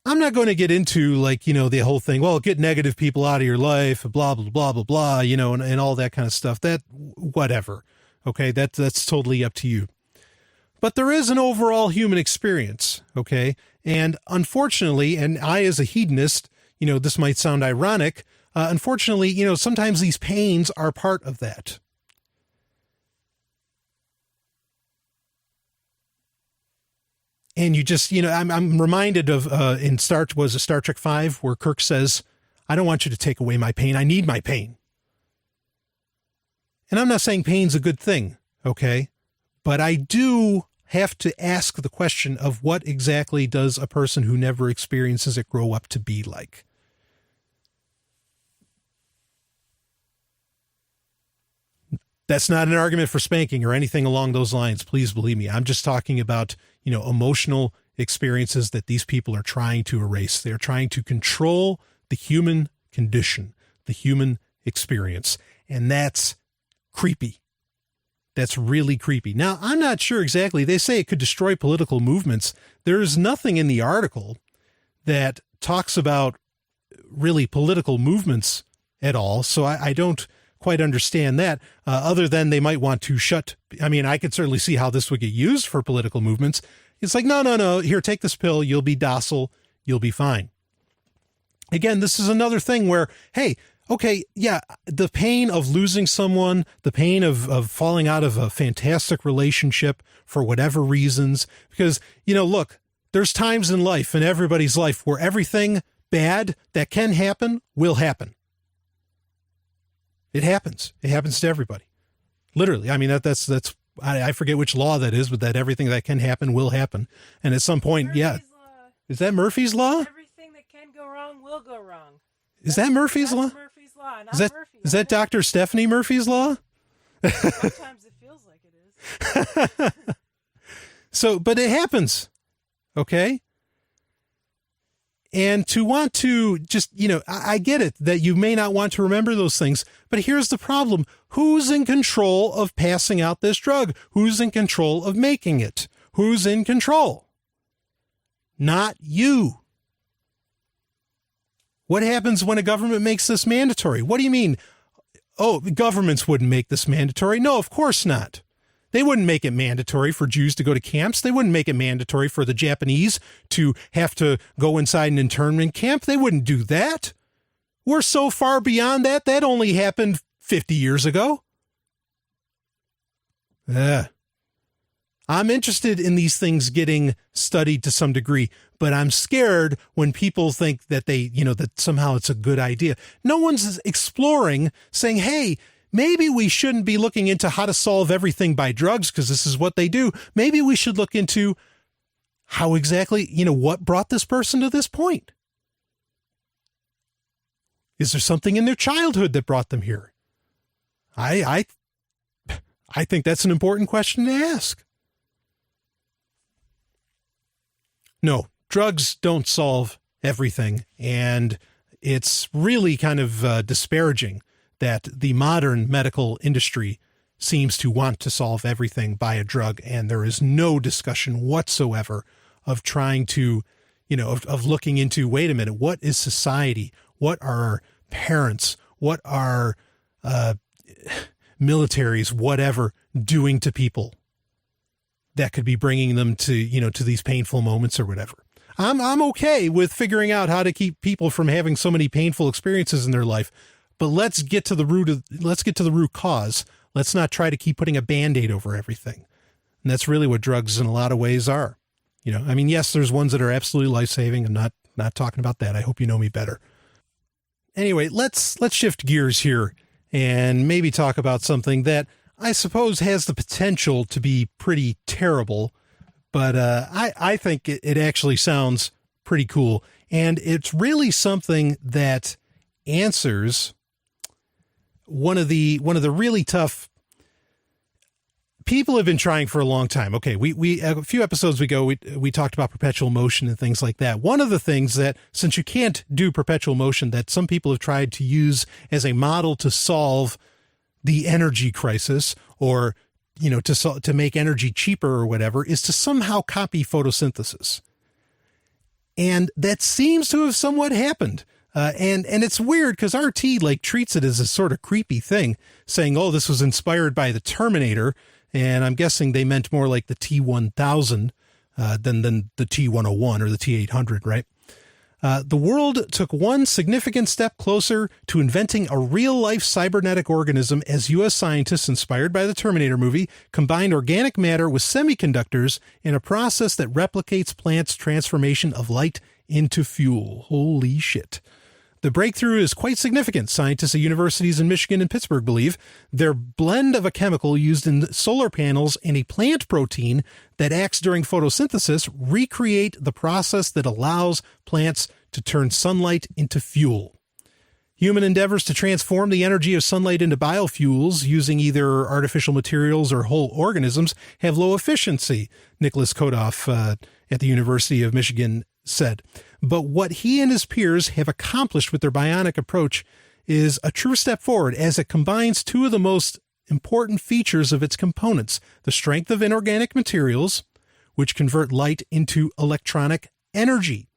I'm not going to get into the whole thing, well, get negative people out of your life, blah, blah, blah, blah, blah, and all that kind of stuff. That, whatever. Okay. That's totally up to you. But there is an overall human experience. Okay. And unfortunately, and I, as a hedonist, this might sound ironic. Unfortunately, sometimes these pains are part of that. And you just, I'm reminded of in Star Trek V, where Kirk says, I don't want you to take away my pain. I need my pain. And I'm not saying pain's a good thing, okay? But I do have to ask the question of what exactly does a person who never experiences it grow up to be like? That's not an argument for spanking or anything along those lines. Please believe me. I'm just talking about, emotional experiences that these people are trying to erase. They're trying to control the human condition, the human experience. And that's creepy. That's really creepy. Now, I'm not sure exactly. They say it could destroy political movements. There's nothing in the article that talks about really political movements at all. So I don't quite understand that, other than they might want to I could certainly see how this would get used for political movements. It's like, no, here, take this pill. You'll be docile. You'll be fine. Again, this is another thing where, hey, okay, yeah, the pain of losing someone, the pain of falling out of a fantastic relationship for whatever reasons, because, look, there's times in life, in everybody's life, where everything bad that can happen will happen. It happens. It happens to everybody. Literally. I mean, that's I forget which law that is, but that everything that can happen will happen. And at some point, Murphy's law. Is that Murphy's law? Everything that can go wrong will go wrong. Is that Murphy's law? Murphy's law. Is that Dr. Stephanie Murphy's law? Sometimes it feels like it is. So, but it happens. Okay. And to want to just, I get it that you may not want to remember those things, but here's the problem. Who's in control of passing out this drug? Who's in control of making it? Who's in control? Not you. What happens when a government makes this mandatory? What do you mean? Oh, governments wouldn't make this mandatory. No, of course not. They wouldn't make it mandatory for Jews to go to camps. They wouldn't make it mandatory for the Japanese to have to go inside an internment camp. They wouldn't do that. We're so far beyond that. That only happened 50 years ago. I'm interested in these things getting studied to some degree, but I'm scared when people think that that somehow it's a good idea. No one's exploring, saying, hey, maybe we shouldn't be looking into how to solve everything by drugs because this is what they do. Maybe we should look into how exactly, what brought this person to this point. Is there something in their childhood that brought them here? I think that's an important question to ask. No, drugs don't solve everything, and it's really kind of disparaging that the modern medical industry seems to want to solve everything by a drug, and there is no discussion whatsoever of trying to, of looking into, wait a minute, what is society? What are parents? What are militaries, whatever, doing to people that could be bringing them to, to these painful moments or whatever? I'm okay with figuring out how to keep people from having so many painful experiences in their life, but let's get to the root cause. Let's not try to keep putting a Band-Aid over everything. And that's really what drugs in a lot of ways are. Yes, there's ones that are absolutely life-saving. I'm not talking about that. I hope you know me better. Anyway, let's shift gears here and maybe talk about something that I suppose has the potential to be pretty terrible, but I think it actually sounds pretty cool. And it's really something that answers one of the really tough. People have been trying for a long time. Okay, we a few episodes ago we talked about perpetual motion and things like that. One of the things that, since you can't do perpetual motion, that some people have tried to use as a model to solve the energy crisis, or to make energy cheaper or whatever, is to somehow copy photosynthesis. And that seems to have somewhat happened. And it's weird because RT treats it as a sort of creepy thing, saying, oh, this was inspired by the Terminator. And I'm guessing they meant more like the T-1000 than the T-101 or the T-800, right? The world took one significant step closer to inventing a real-life cybernetic organism as U.S. scientists, inspired by the Terminator movie, combined organic matter with semiconductors in a process that replicates plants' transformation of light into fuel. Holy shit. The breakthrough is quite significant, scientists at universities in Michigan and Pittsburgh believe. Their blend of a chemical used in solar panels and a plant protein that acts during photosynthesis recreate the process that allows plants to turn sunlight into fuel. Human endeavors to transform the energy of sunlight into biofuels using either artificial materials or whole organisms have low efficiency, Nicholas Kodoff at the University of Michigan said. But what he and his peers have accomplished with their bionic approach is a true step forward, as it combines two of the most important features of its components: the strength of inorganic materials, which convert light into electronic energy,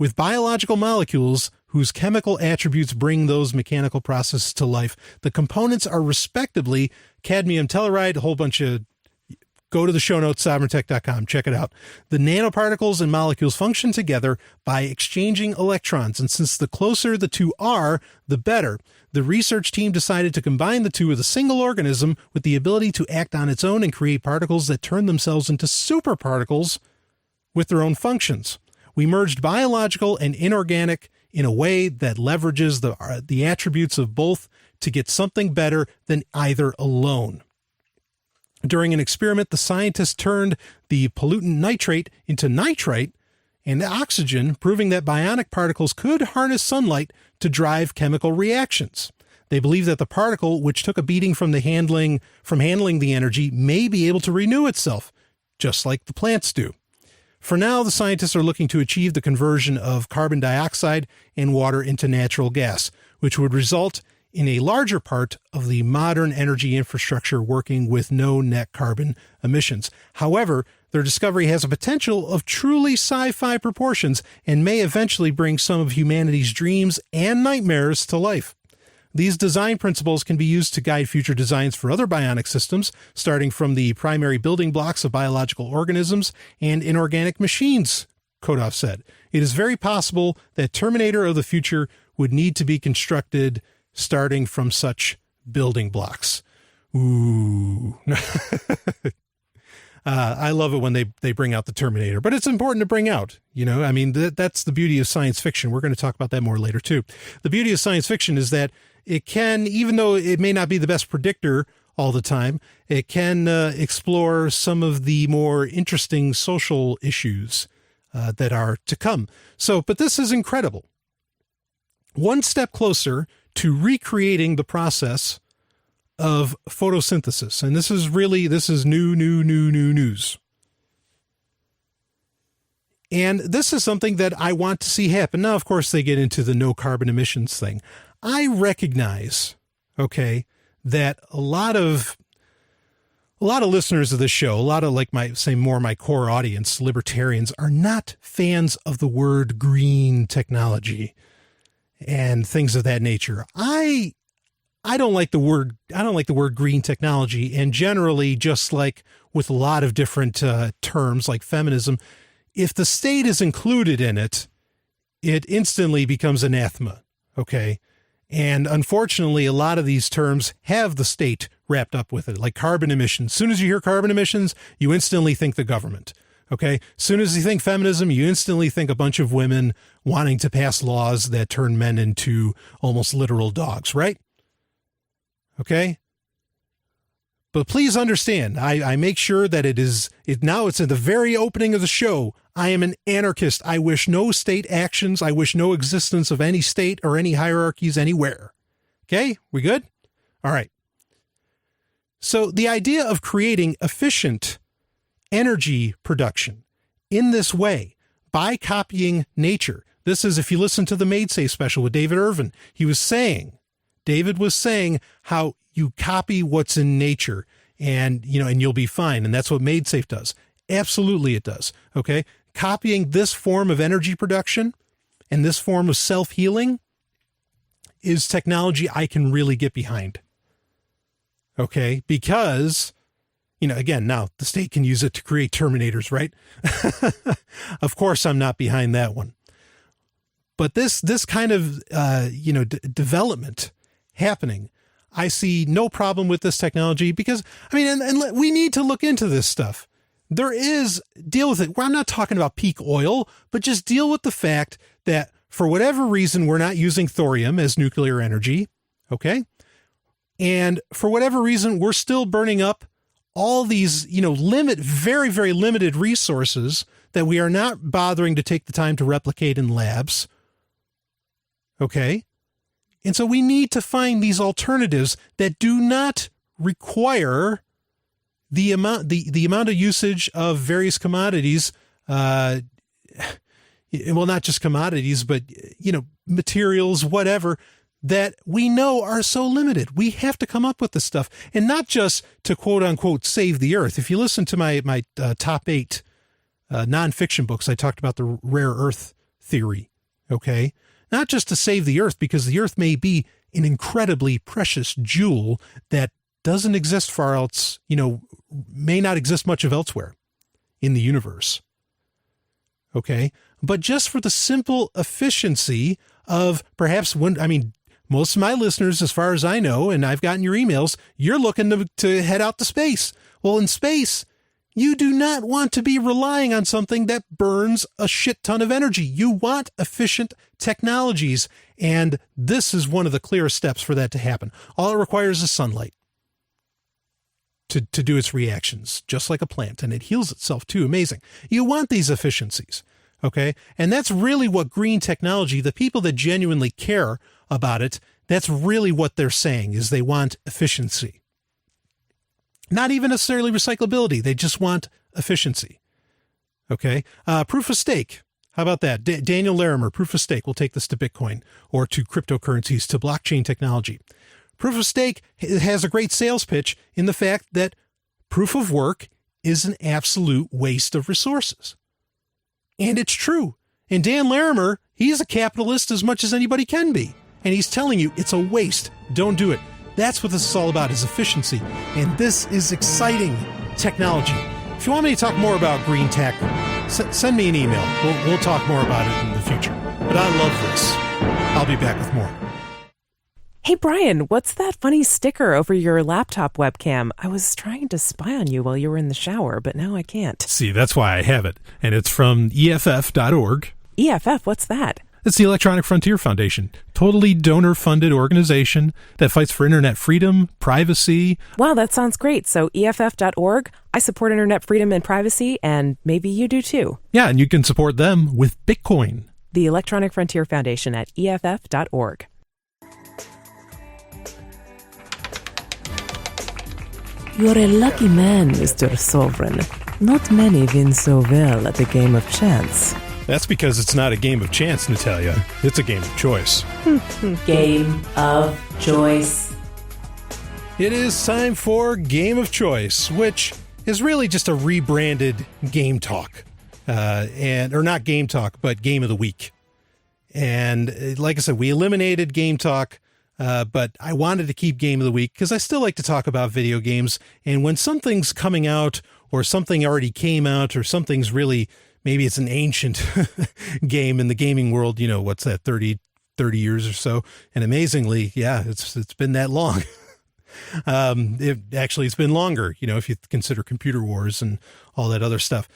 with biological molecules whose chemical attributes bring those mechanical processes to life. The components are respectively cadmium telluride, a whole bunch of... Go to the show notes, sovereigntech.com. Check it out. The nanoparticles and molecules function together by exchanging electrons, and since the closer the two are, the better. The research team decided to combine the two with a single organism with the ability to act on its own and create particles that turn themselves into superparticles with their own functions. We merged biological and inorganic in a way that leverages the attributes of both to get something better than either alone. During an experiment, the scientists turned the pollutant nitrate into nitrite and oxygen, proving that bionic particles could harness sunlight to drive chemical reactions. They believe that the particle, which took a beating from handling the energy, may be able to renew itself, just like the plants do. For now, the scientists are looking to achieve the conversion of carbon dioxide and water into natural gas, which would result in a larger part of the modern energy infrastructure working with no net carbon emissions. However, their discovery has a potential of truly sci-fi proportions and may eventually bring some of humanity's dreams and nightmares to life. These design principles can be used to guide future designs for other bionic systems, starting from the primary building blocks of biological organisms and inorganic machines, Kodov said. It is very possible that Terminator of the future would need to be constructed starting from such building blocks. Ooh. I love it when they bring out the Terminator, but it's important to bring out, I mean, that's the beauty of science fiction. We're going to talk about that more later too. The beauty of science fiction is that it can, even though it may not be the best predictor all the time, it can explore some of the more interesting social issues that are to come. But this is incredible. One step closer to recreating the process of photosynthesis. And this is new news. And this is something that I want to see happen. Now, of course, they get into the no carbon emissions thing. I recognize, that a lot of listeners of this show, a lot of my core audience, libertarians, are not fans of the word green technology and things of that nature. I don't like the word green technology, and generally, just like with a lot of different terms like feminism, if the state is included in it, it instantly becomes anathema. Okay. And unfortunately, a lot of these terms have the state wrapped up with it, like carbon emissions. As soon as you hear carbon emissions, you instantly think the government. Okay. As soon as you think feminism, you instantly think a bunch of women wanting to pass laws that turn men into almost literal dogs, right? Okay. But please understand, I make sure that now it's at the very opening of the show. I am an anarchist. I wish no state actions. I wish no existence of any state or any hierarchies anywhere. Okay. We good? All right. So the idea of creating efficient energy production in this way by copying nature. This is, if you listen to the Made Safe special with David Irvin, David was saying how you copy what's in nature and you'll be fine. And that's what Made Safe does. Absolutely it does. Okay. Copying this form of energy production and this form of self-healing is technology I can really get behind. Okay. Because, again, now the state can use it to create Terminators, right? Of course, I'm not behind that one. But this kind of, development happening, I see no problem with this technology because, and we need to look into this stuff. Deal with it. Well, I'm not talking about peak oil, but just deal with the fact that for whatever reason, we're not using thorium as nuclear energy. Okay. And for whatever reason, we're still burning up all these, very, very limited resources that we are not bothering to take the time to replicate in labs. Okay. And so we need to find these alternatives that do not require the amount of usage of various commodities, well, not just commodities, but, materials, whatever, that we know are so limited. We have to come up with this stuff, and not just to quote unquote save the earth. If you listen to my top 8 nonfiction books, I talked about the rare earth theory. Okay. Not just to save the earth, because the earth may be an incredibly precious jewel that doesn't exist far else, may not exist much of elsewhere in the universe. Okay. But just for the simple efficiency of perhaps most of my listeners, as far as I know, and I've gotten your emails, you're looking to head out to space. Well, in space, you do not want to be relying on something that burns a shit ton of energy. You want efficient technologies, and this is one of the clearest steps for that to happen. All it requires is sunlight to do its reactions, just like a plant, and it heals itself too. Amazing. You want these efficiencies, okay? And that's really what green technology, the people that genuinely care about it, that's really what they're saying, is they want efficiency. Not even necessarily recyclability. They just want efficiency. Okay. Proof of stake. How about that? Daniel Larimer, Proof of Stake, will take this to Bitcoin or to cryptocurrencies, to blockchain technology. Proof of Stake has a great sales pitch in the fact that proof of work is an absolute waste of resources. And it's true. And Dan Larimer, he's a capitalist as much as anybody can be. And he's telling you it's a waste. Don't do it. That's what this is all about, is efficiency. And this is exciting technology. If you want me to talk more about green tech, send me an email. We'll talk more about it in the future. But I love this. I'll be back with more. Hey, Brian, what's that funny sticker over your laptop webcam? I was trying to spy on you while you were in the shower, but now I can't. See, that's why I have it. And it's from EFF.org. EFF, what's that? It's the Electronic Frontier Foundation, totally donor-funded organization that fights for internet freedom, privacy. Wow, that sounds great. So EFF.org, I support internet freedom and privacy, and maybe you do too. Yeah, and you can support them with Bitcoin. The Electronic Frontier Foundation at EFF.org. You're a lucky man, Mr. Sovryn. Not many win so well at the game of chance. That's because it's not a game of chance, Natalia. It's a game of choice. Game of choice. It is time for Game of Choice, which is really just a rebranded Game Talk. Or not Game Talk, but Game of the Week. And like I said, we eliminated Game Talk, but I wanted to keep Game of the Week because I still like to talk about video games. And when something's coming out or something already came out or something's really... maybe it's an ancient game in the gaming world, what's that, 30 years or so. And amazingly, yeah, it's been that long. It's been longer, if you consider computer wars and all that other stuff.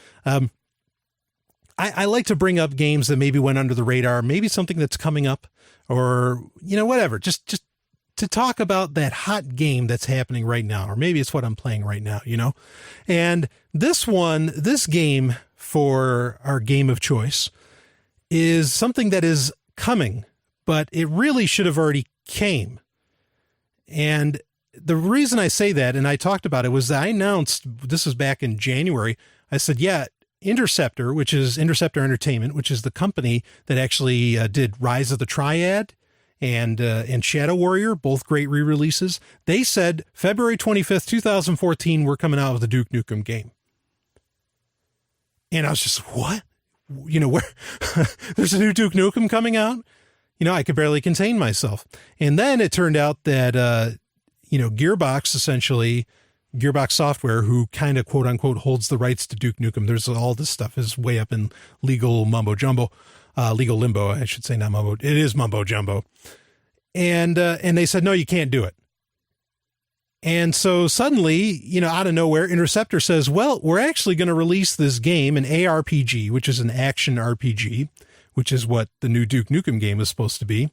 I like to bring up games that maybe went under the radar, maybe something that's coming up or, whatever, just to talk about that hot game that's happening right now, or maybe it's what I'm playing right now, and this game for our game of choice is something that is coming, but it really should have already came. And the reason I say that, and I talked about it, was that I announced, this was back in January, I said, yeah, Interceptor, which is Interceptor Entertainment, which is the company that actually did Rise of the Triad and Shadow Warrior, both great re-releases. They said February 25th, 2014, we're coming out with a Duke Nukem game. And I was just, what? Where? There's a new Duke Nukem coming out? I could barely contain myself. And then it turned out that, Gearbox, essentially, Gearbox Software, who kind of, quote unquote, holds the rights to Duke Nukem. There's all this stuff is way up in legal mumbo jumbo, legal limbo, I should say, not mumbo. It is mumbo jumbo. And they said, no, you can't do it. And so suddenly, out of nowhere, Interceptor says, well, we're actually going to release this game, an ARPG, which is an action RPG, which is what the new Duke Nukem game is supposed to be.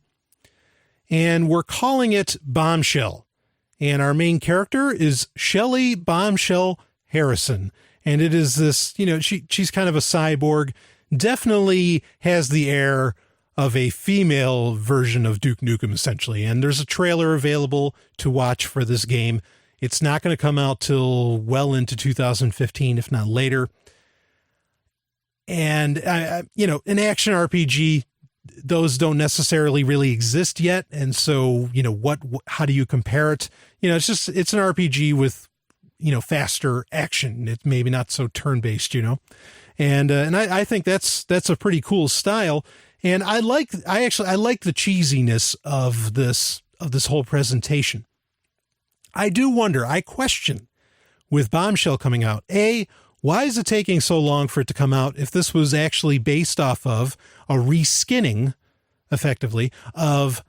And we're calling it Bombshell. And our main character is Shelly Bombshell Harrison. And it is this, she's kind of a cyborg, definitely has the air of a female version of Duke Nukem, essentially. And there's a trailer available to watch for this game. It's not going to come out till well into 2015, if not later. And, an action RPG, those don't necessarily really exist yet. And so, how do you compare it? It's an RPG with, faster action. It's maybe not so turn-based, and I think that's a pretty cool style. And I like the cheesiness of this whole presentation. I do wonder, I question, with Bombshell coming out, why is it taking so long for it to come out if this was actually based off of a reskinning, effectively, of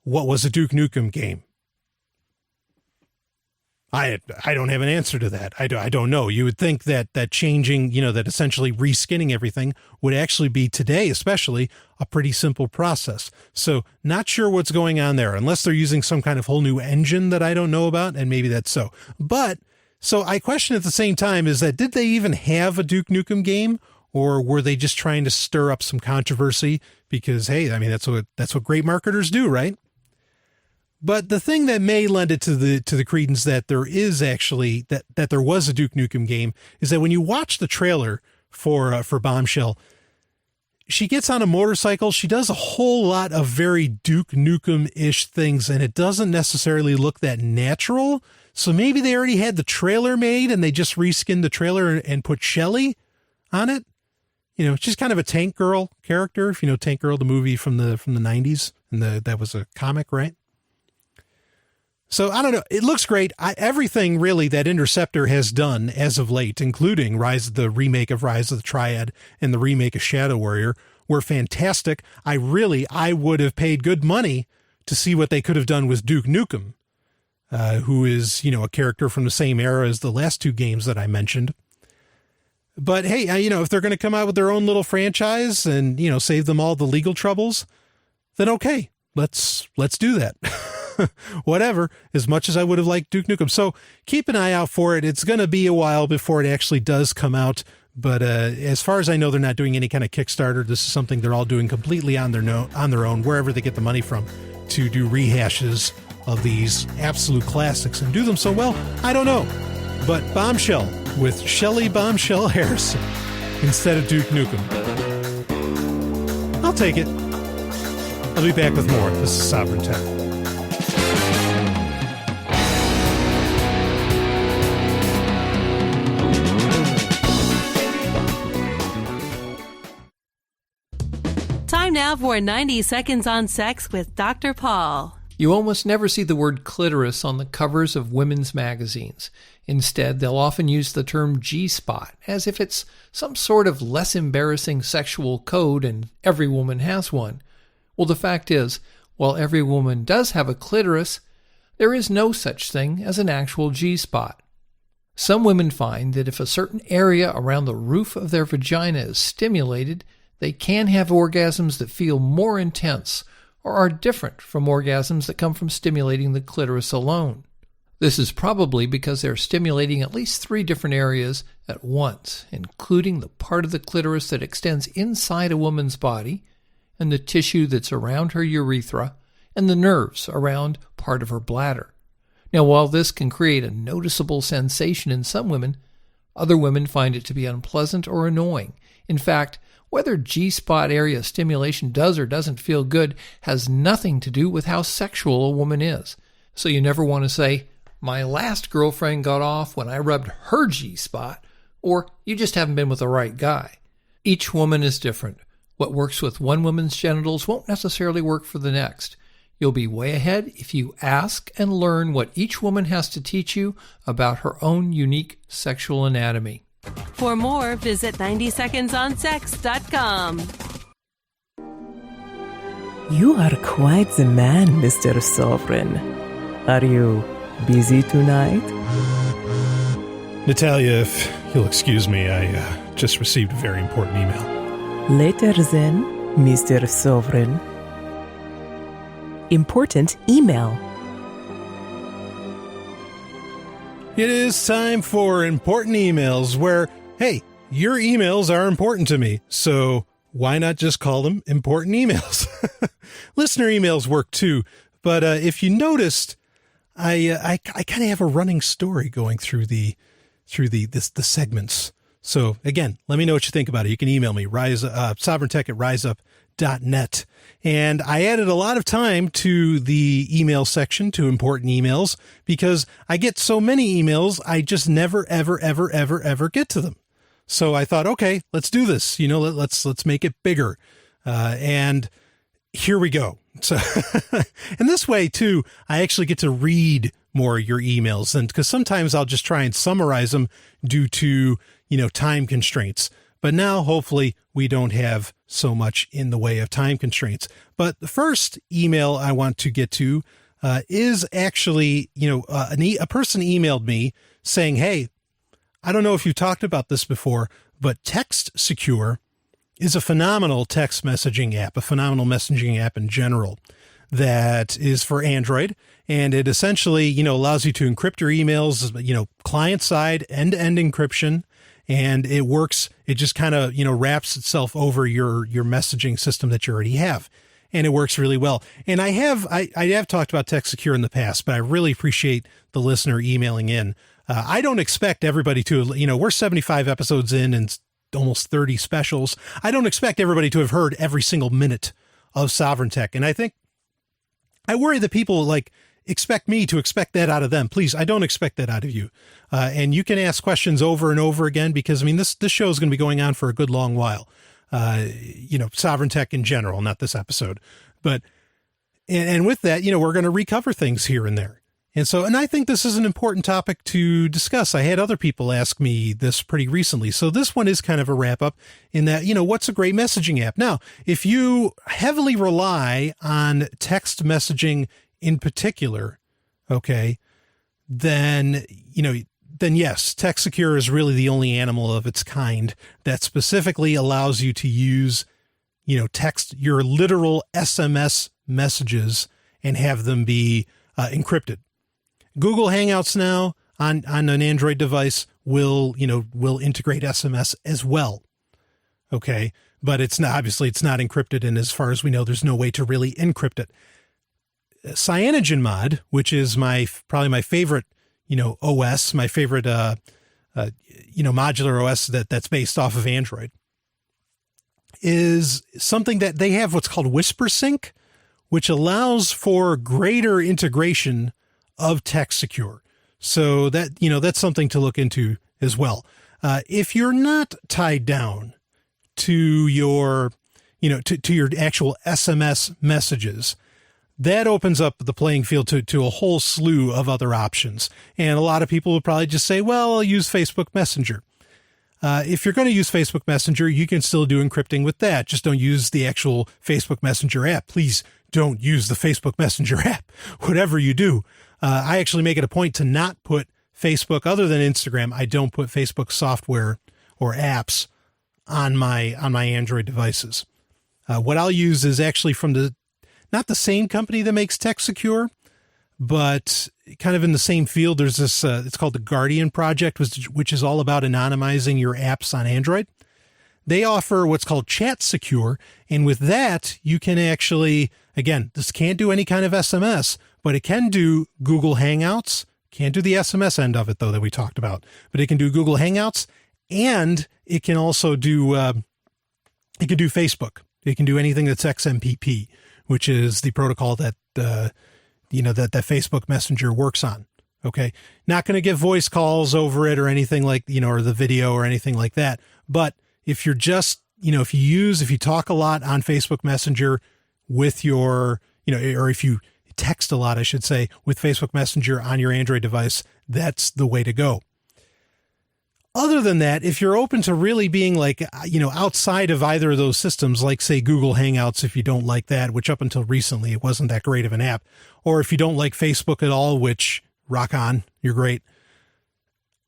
what was a Duke Nukem game? I don't have an answer to that. I don't know. You would think that changing, that essentially reskinning everything would actually be today, especially, a pretty simple process. So not sure what's going on there, unless they're using some kind of whole new engine that I don't know about, and maybe that's so. But, so I question at the same time, is that did they even have a Duke Nukem game, or were they just trying to stir up some controversy? Because, hey, I mean, that's what great marketers do, right? But the thing that may lend it to the credence that there is actually that there was a Duke Nukem game is that when you watch the trailer for Bombshell, she gets on a motorcycle. She does a whole lot of very Duke Nukem-ish things, and it doesn't necessarily look that natural. So maybe they already had the trailer made and they just reskinned the trailer and put Shelly on it. You know, she's kind of a Tank Girl character. If you know Tank Girl, the movie from the 90s, and that was a comic, right? So I don't know. It looks great. Everything really that Interceptor has done as of late, including the remake of Rise of the Triad and the remake of Shadow Warrior, were fantastic. I would have paid good money to see what they could have done with Duke Nukem, who is, you know, a character from the same era as the last two games that I mentioned. But hey, you know, if they're going to come out with their own little franchise and, you know, save them all the legal troubles, then okay, let's do that. Whatever, as much as I would have liked Duke Nukem. So keep an eye out for it. It's going to be a while before it actually does come out. But as far as I know, they're not doing any kind of Kickstarter. This is something they're all doing completely on their own, wherever they get the money from, to do rehashes of these absolute classics and do them so well. I don't know. But Bombshell with Shelly Bombshell Harrison instead of Duke Nukem. I'll take it. I'll be back with more. This is Sovryn Tech. Time now for 90 Seconds on Sex with Dr. Paul. You almost never see the word clitoris on the covers of women's magazines. Instead, they'll often use the term G-spot, as if it's some sort of less embarrassing sexual code and every woman has one. Well, the fact is, while every woman does have a clitoris, there is no such thing as an actual G-spot. Some women find that if a certain area around the roof of their vagina is stimulated, they can have orgasms that feel more intense or are different from orgasms that come from stimulating the clitoris alone. This is probably because they're stimulating at least 3 different areas at once, including the part of the clitoris that extends inside a woman's body, and the tissue that's around her urethra, and the nerves around part of her bladder. Now, while this can create a noticeable sensation in some women, other women find it to be unpleasant or annoying. In fact, whether G-spot area stimulation does or doesn't feel good has nothing to do with how sexual a woman is. So you never want to say, my last girlfriend got off when I rubbed her G-spot, or you just haven't been with the right guy. Each woman is different. What works with one woman's genitals won't necessarily work for the next. You'll be way ahead if you ask and learn what each woman has to teach you about her own unique sexual anatomy. For more, visit 90secondsonsex.com. You are quite the man, Mr. Sovryn. Are you busy tonight? Natalia, if you'll excuse me, I just received a very important email. Later then, Mr. Sovryn. Important email. It is time for important emails where, hey, your emails are important to me, so why not just call them important emails? Listener emails work too, but if you noticed, I kind of have a running story going through the segments. So again, let me know what you think about it. You can email me, sovereigntech@riseup.net. And I added a lot of time to the email section, to important emails, because I get so many emails, I just never, ever get to them. So I thought, okay, let's do this. You know, let's make it bigger. And here we go. So, and this way too, I actually get to read more of your emails, and because sometimes I'll just try and summarize them due to, you know, time constraints. But now, hopefully, we don't have so much in the way of time constraints. But the first email I want to get to is actually, a person emailed me saying, hey, I don't know if you've talked about this before, but Text Secure is a phenomenal text messaging app, a phenomenal messaging app in general that is for Android. And it essentially, allows you to encrypt your emails, client side, end-to-end encryption. And it works. It just kind of, wraps itself over your messaging system that you already have. And it works really well. And I have talked about Text Secure in the past, but I really appreciate the listener emailing in. I don't expect everybody to, we're 75 episodes in and almost 30 specials. I don't expect everybody to have heard every single minute of Sovryn Tech. And I worry that people expect me to expect that out of them. Please, I don't expect that out of you. And you can ask questions over and over again, because this show is going to be going on for a good long while. Sovryn Tech in general, not this episode, but, and with that, we're going to recover things here and there. And I think this is an important topic to discuss. I had other people ask me this pretty recently. So this one is kind of a wrap up in that, what's a great messaging app? Now, if you heavily rely on text messaging in particular, okay, then yes, TextSecure is really the only animal of its kind that specifically allows you to use, text, your literal SMS messages, and have them be encrypted. Google Hangouts now on an Android device will integrate SMS as well. Okay. But it's not encrypted. And as far as we know, there's no way to really encrypt it. CyanogenMod, which is probably my favorite, OS, my favorite, modular OS that's based off of Android, is something that they have what's called WhisperSync, which allows for greater integration of TextSecure. So that, that's something to look into as well. If you're not tied down to your, to your actual SMS messages, that opens up the playing field to a whole slew of other options. And a lot of people would probably just say, well, I'll use Facebook Messenger. If you're going to use Facebook Messenger, you can still do encrypting with that. Just don't use the actual Facebook Messenger app. Please don't use the Facebook Messenger app, whatever you do. I actually make it a point to not put Facebook, other than Instagram. I don't put Facebook software or apps on my Android devices. What I'll use is actually from not the same company that makes TextSecure, but kind of in the same field. There's this, it's called the Guardian Project, which is all about anonymizing your apps on Android. They offer what's called ChatSecure. And with that, you can actually, again, this can't do any kind of SMS, but it can do Google Hangouts. Can't do the SMS end of it, though, that we talked about. But it can do Google Hangouts, and it can also do, it can do Facebook. It can do anything that's XMPP, which is the protocol that, that Facebook Messenger works on. Okay. Not going to get voice calls over it or anything like, or the video or anything like that. But if you're just, if you talk a lot on Facebook Messenger with your, or if you text a lot, I should say, with Facebook Messenger on your Android device, that's the way to go. Other than that, if you're open to really being outside of either of those systems, like say Google Hangouts, if you don't like that, which up until recently, it wasn't that great of an app, or if you don't like Facebook at all, which rock on, you're great.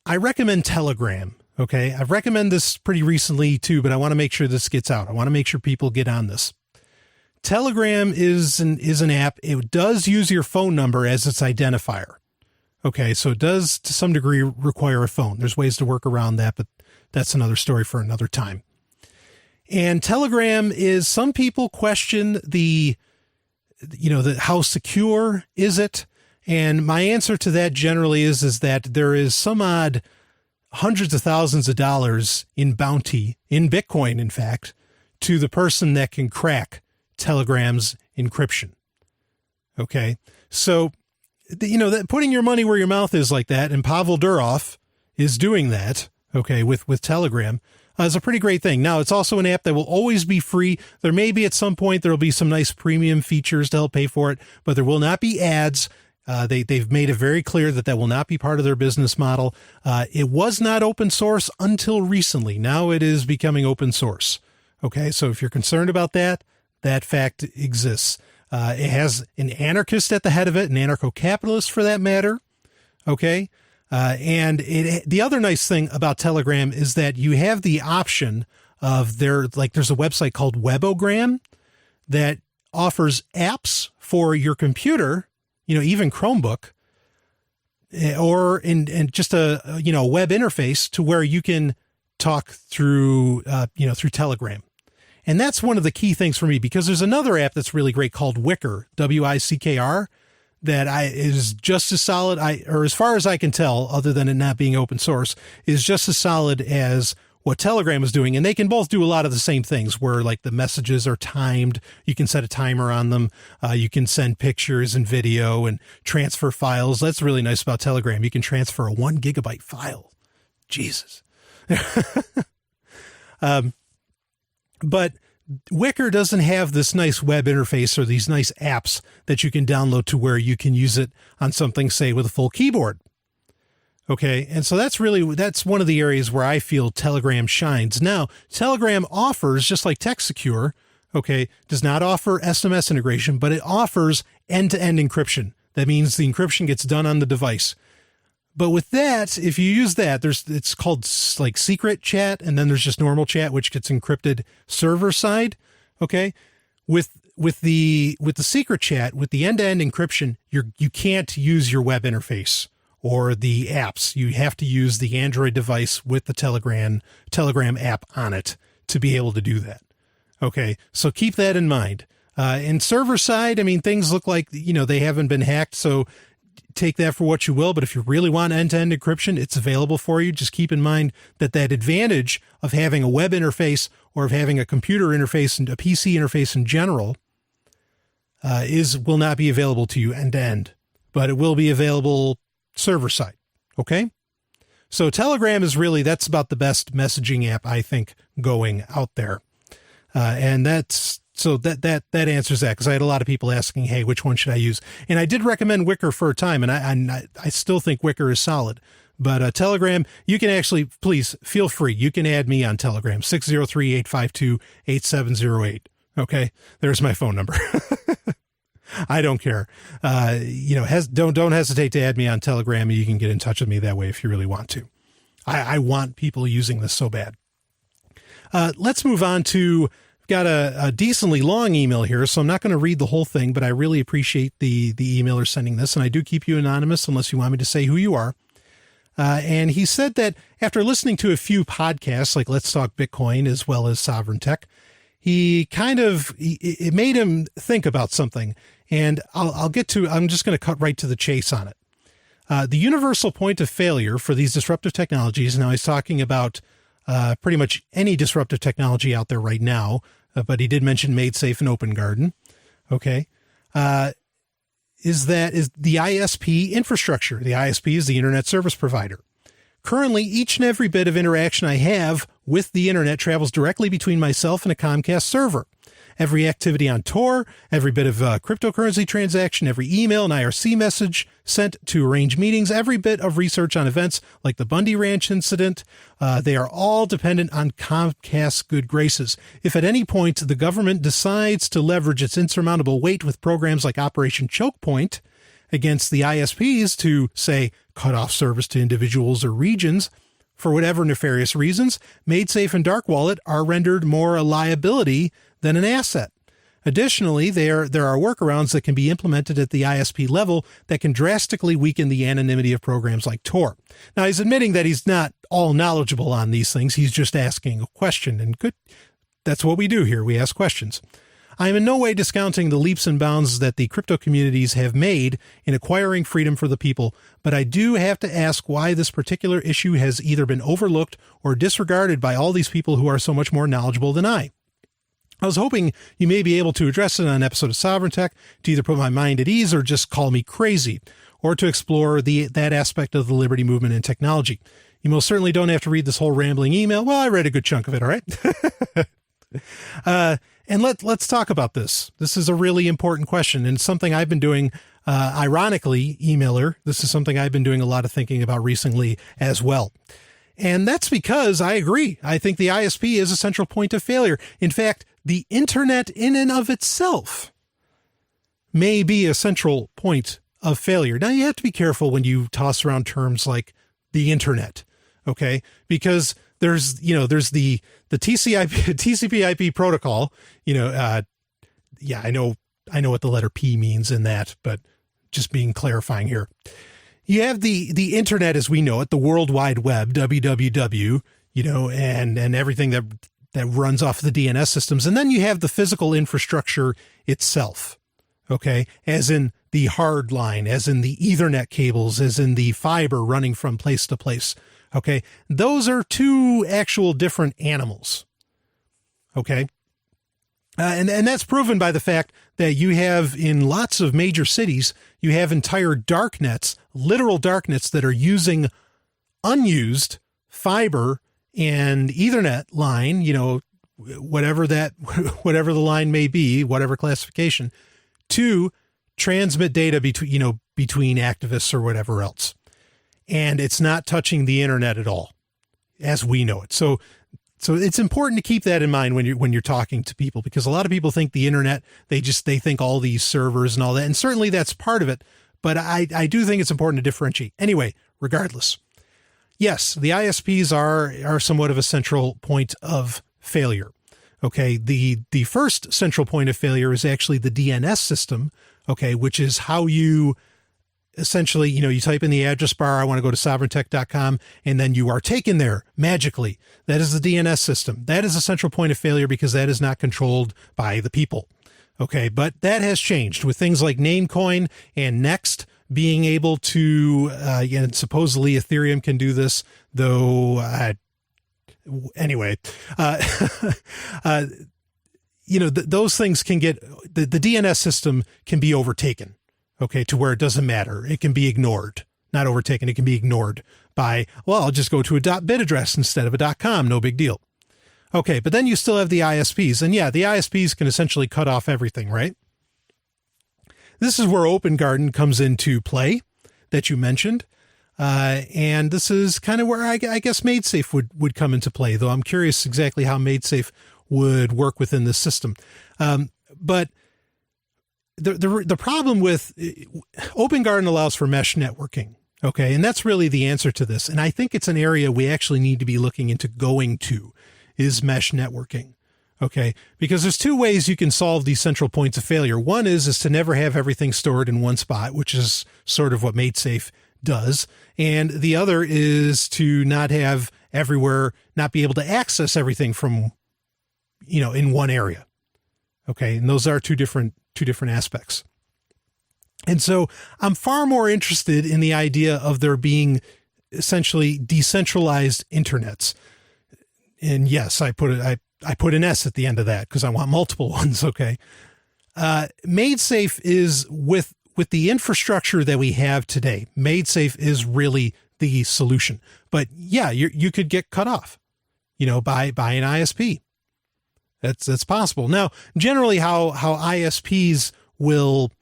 I recommend Telegram. Okay. I've recommended this pretty recently too, but I want to make sure this gets out. I want to make sure people get on this. Telegram is an app. It does use your phone number as its identifier. Okay, so it does to some degree require a phone. There's ways to work around that, but that's another story for another time. And Telegram is, some people question the how secure is it? And my answer to that generally is that there is some odd hundreds of thousands of dollars in bounty, in Bitcoin, in fact, to the person that can crack Telegram's encryption. Okay. So, that putting your money where your mouth is like that, and Pavel Durov is doing that, okay, with Telegram, is a pretty great thing. Now, it's also an app that will always be free. There may be at some point, there'll be some nice premium features to help pay for it, but there will not be ads. They've made it very clear that will not be part of their business model. It was not open source until recently. Now it is becoming open source. Okay. So if you're concerned about that fact exists. It has an anarchist at the head of it, an anarcho-capitalist for that matter. Okay. And the other nice thing about Telegram is that you have the option of there's a website called Webogram that offers apps for your computer, even Chromebook, or in just a web interface to where you can talk through Telegram. And that's one of the key things for me, because there's another app that's really great called Wickr, Wickr, that is just as solid, or as far as I can tell, other than it not being open source, is just as solid as what Telegram is doing. And they can both do a lot of the same things where like the messages are timed. You can set a timer on them. You can send pictures and video and transfer files. That's really nice about Telegram. You can transfer a 1 gigabyte file. Jesus. But Wicker doesn't have this nice web interface or these nice apps that you can download to where you can use it on something, say, with a full keyboard. Okay. And so that's one of the areas where I feel Telegram shines. Now, Telegram offers, just like TextSecure, okay, does not offer SMS integration, but it offers end-to-end encryption. That means the encryption gets done on the device. But with that, if you use that, it's called like secret chat, and then there's just normal chat, which gets encrypted server side. Okay. With the secret chat, with the end-to-end encryption, you can't use your web interface or the apps. You have to use the Android device with the Telegram app on it to be able to do that. Okay. So keep that in mind. And server side, I mean, things look like, they haven't been hacked. So take that for what you will. But if you really want end-to-end encryption, it's available for you. Just keep in mind that advantage of having a web interface or of having a computer interface and a PC interface in general will not be available to you end-to-end, but it will be available server side. Okay. So Telegram is that's about the best messaging app, I think, going out there. And so that answers that, because I had a lot of people asking, hey, which one should I use? And I did recommend Wicker for a time, and I still think Wicker is solid. But Telegram, you can actually, please feel free. You can add me on Telegram, 603-852-8708. Okay, there's my phone number. I don't care. Don't hesitate to add me on Telegram. You can get in touch with me that way if you really want to. I want people using this so bad. Let's move on to. Got a decently long email here, so I'm not going to read the whole thing, but I really appreciate the emailer sending this, and I do keep you anonymous unless you want me to say who you are. And he said that after listening to a few podcasts like Let's Talk Bitcoin as well as Sovryn Tech, it made him think about something, and I'm just going to cut right to the chase on it. The universal point of failure for these disruptive technologies, now he's talking about pretty much any disruptive technology out there right now, but he did mention MadeSafe and OpenGarden. Okay. Is the ISP infrastructure. The ISP is the internet service provider. Currently, each and every bit of interaction I have with the internet travels directly between myself and a Comcast server. Every activity on Tor, every bit of cryptocurrency transaction, every email and IRC message sent to arrange meetings, every bit of research on events like the Bundy Ranch incident, they are all dependent on Comcast's good graces. If at any point the government decides to leverage its insurmountable weight with programs like Operation Choke Point against the ISPs to, say, cut off service to individuals or regions, for whatever nefarious reasons, MadeSafe and Dark Wallet are rendered more a liability than an asset. Additionally, there are workarounds that can be implemented at the ISP level that can drastically weaken the anonymity of programs like Tor. Now, he's admitting that he's not all knowledgeable on these things. He's just asking a question, and good. That's what we do here. We ask questions. I am in no way discounting the leaps and bounds that the crypto communities have made in acquiring freedom for the people, but I do have to ask why this particular issue has either been overlooked or disregarded by all these people who are so much more knowledgeable than I. I was hoping you may be able to address it on an episode of Sovryn Tech to either put my mind at ease or just call me crazy, or to explore that aspect of the liberty movement and technology. You most certainly don't have to read this whole rambling email. Well, I read a good chunk of it, all right? And let's talk about this. This is a really important question, and something I've been doing, ironically, emailer, this is something I've been doing a lot of thinking about recently as well. And that's because I agree. I think the ISP is a central point of failure. In fact, the internet in and of itself may be a central point of failure. Now, you have to be careful when you toss around terms like the internet, okay? Because there's the TCP/IP protocol, I know what the letter P means in that, but just being clarifying here. You have the internet as we know it, the World Wide Web, www, and everything that runs off the DNS systems. And then you have the physical infrastructure itself, okay, as in the hard line, as in the Ethernet cables, as in the fiber running from place to place, Okay. Those are two actual different animals. Okay. And that's proven by the fact that you have in lots of major cities, you have entire dark nets, literal dark nets that are using unused fiber and Ethernet line, whatever the line may be, whatever classification, to transmit data between activists or whatever else. And it's not touching the internet at all, as we know it. So it's important to keep that in mind when you're talking to people, because a lot of people think the internet, they think all these servers and all that. And certainly that's part of it. But I do think it's important to differentiate. Anyway, regardless, yes, the ISPs are somewhat of a central point of failure. Okay. The first central point of failure is actually the DNS system. Okay. Which is how you essentially, you type in the address bar, I want to go to sovereigntech.com, and then you are taken there magically. That is the DNS system. That is a central point of failure because that is not controlled by the people. Okay. But that has changed with things like Namecoin and Next being able to, and supposedly Ethereum can do this, though, anyway, those things can get, the DNS system can be overtaken. Okay, to where it doesn't matter. It can be ignored. Not overtaken, it can be ignored by, well, I'll just go to a .bit address instead of a .com, no big deal. Okay, but then you still have the ISPs. And yeah, the ISPs can essentially cut off everything, right? This is where Open Garden comes into play that you mentioned. And this is kind of where I guess MadeSafe would come into play, though I'm curious exactly how MadeSafe would work within this system. But the problem with Open Garden allows for mesh networking. Okay. And that's really the answer to this. And I think it's an area we actually need to be looking into going to is mesh networking. Okay. Because there's two ways you can solve these central points of failure. One is to never have everything stored in one spot, which is sort of what MadeSafe does. And the other is to not have everywhere, not be able to access everything from, in one area. Okay. And those are two different aspects. And so I'm far more interested in the idea of there being essentially decentralized internets. And yes, I put an S at the end of that because I want multiple ones. Okay. MadeSafe is with the infrastructure that we have today. MadeSafe is really the solution, but yeah, you could get cut off, by an ISP. That's possible. Now, generally how ISPs will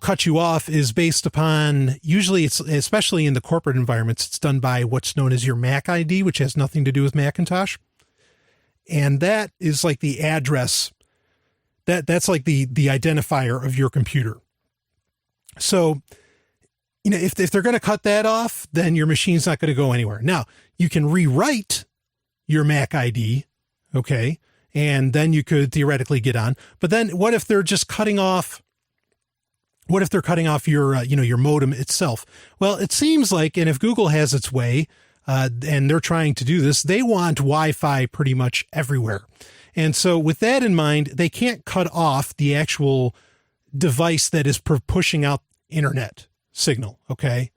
cut you off is based upon, usually it's, especially in the corporate environments, it's done by what's known as your MAC ID, which has nothing to do with Macintosh. And that is like the address that's like the identifier of your computer. So, if they're going to cut that off, then your machine's not going to go anywhere. Now, you can rewrite your MAC ID. Okay. And then you could theoretically get on. But then what if they're just cutting off? What if they're cutting off your, your modem itself? Well, it seems like, and if Google has its way, and they're trying to do this, they want Wi-Fi pretty much everywhere. And so with that in mind, they can't cut off the actual device that is pushing out internet signal. Okay.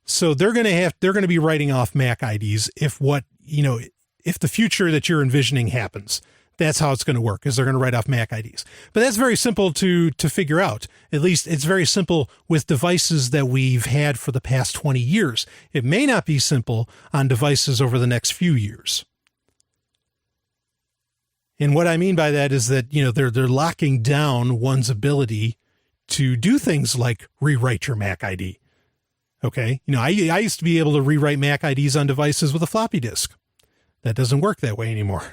So they're going to be writing off MAC IDs if the future that you're envisioning happens. That's how it's going to work, is they're going to write off MAC IDs. But that's very simple to figure out. At least it's very simple with devices that we've had for the past 20 years. It may not be simple on devices over the next few years. And what I mean by that is that, they're locking down one's ability to do things like rewrite your MAC ID. Okay. I used to be able to rewrite MAC IDs on devices with a floppy disk. That doesn't work that way anymore.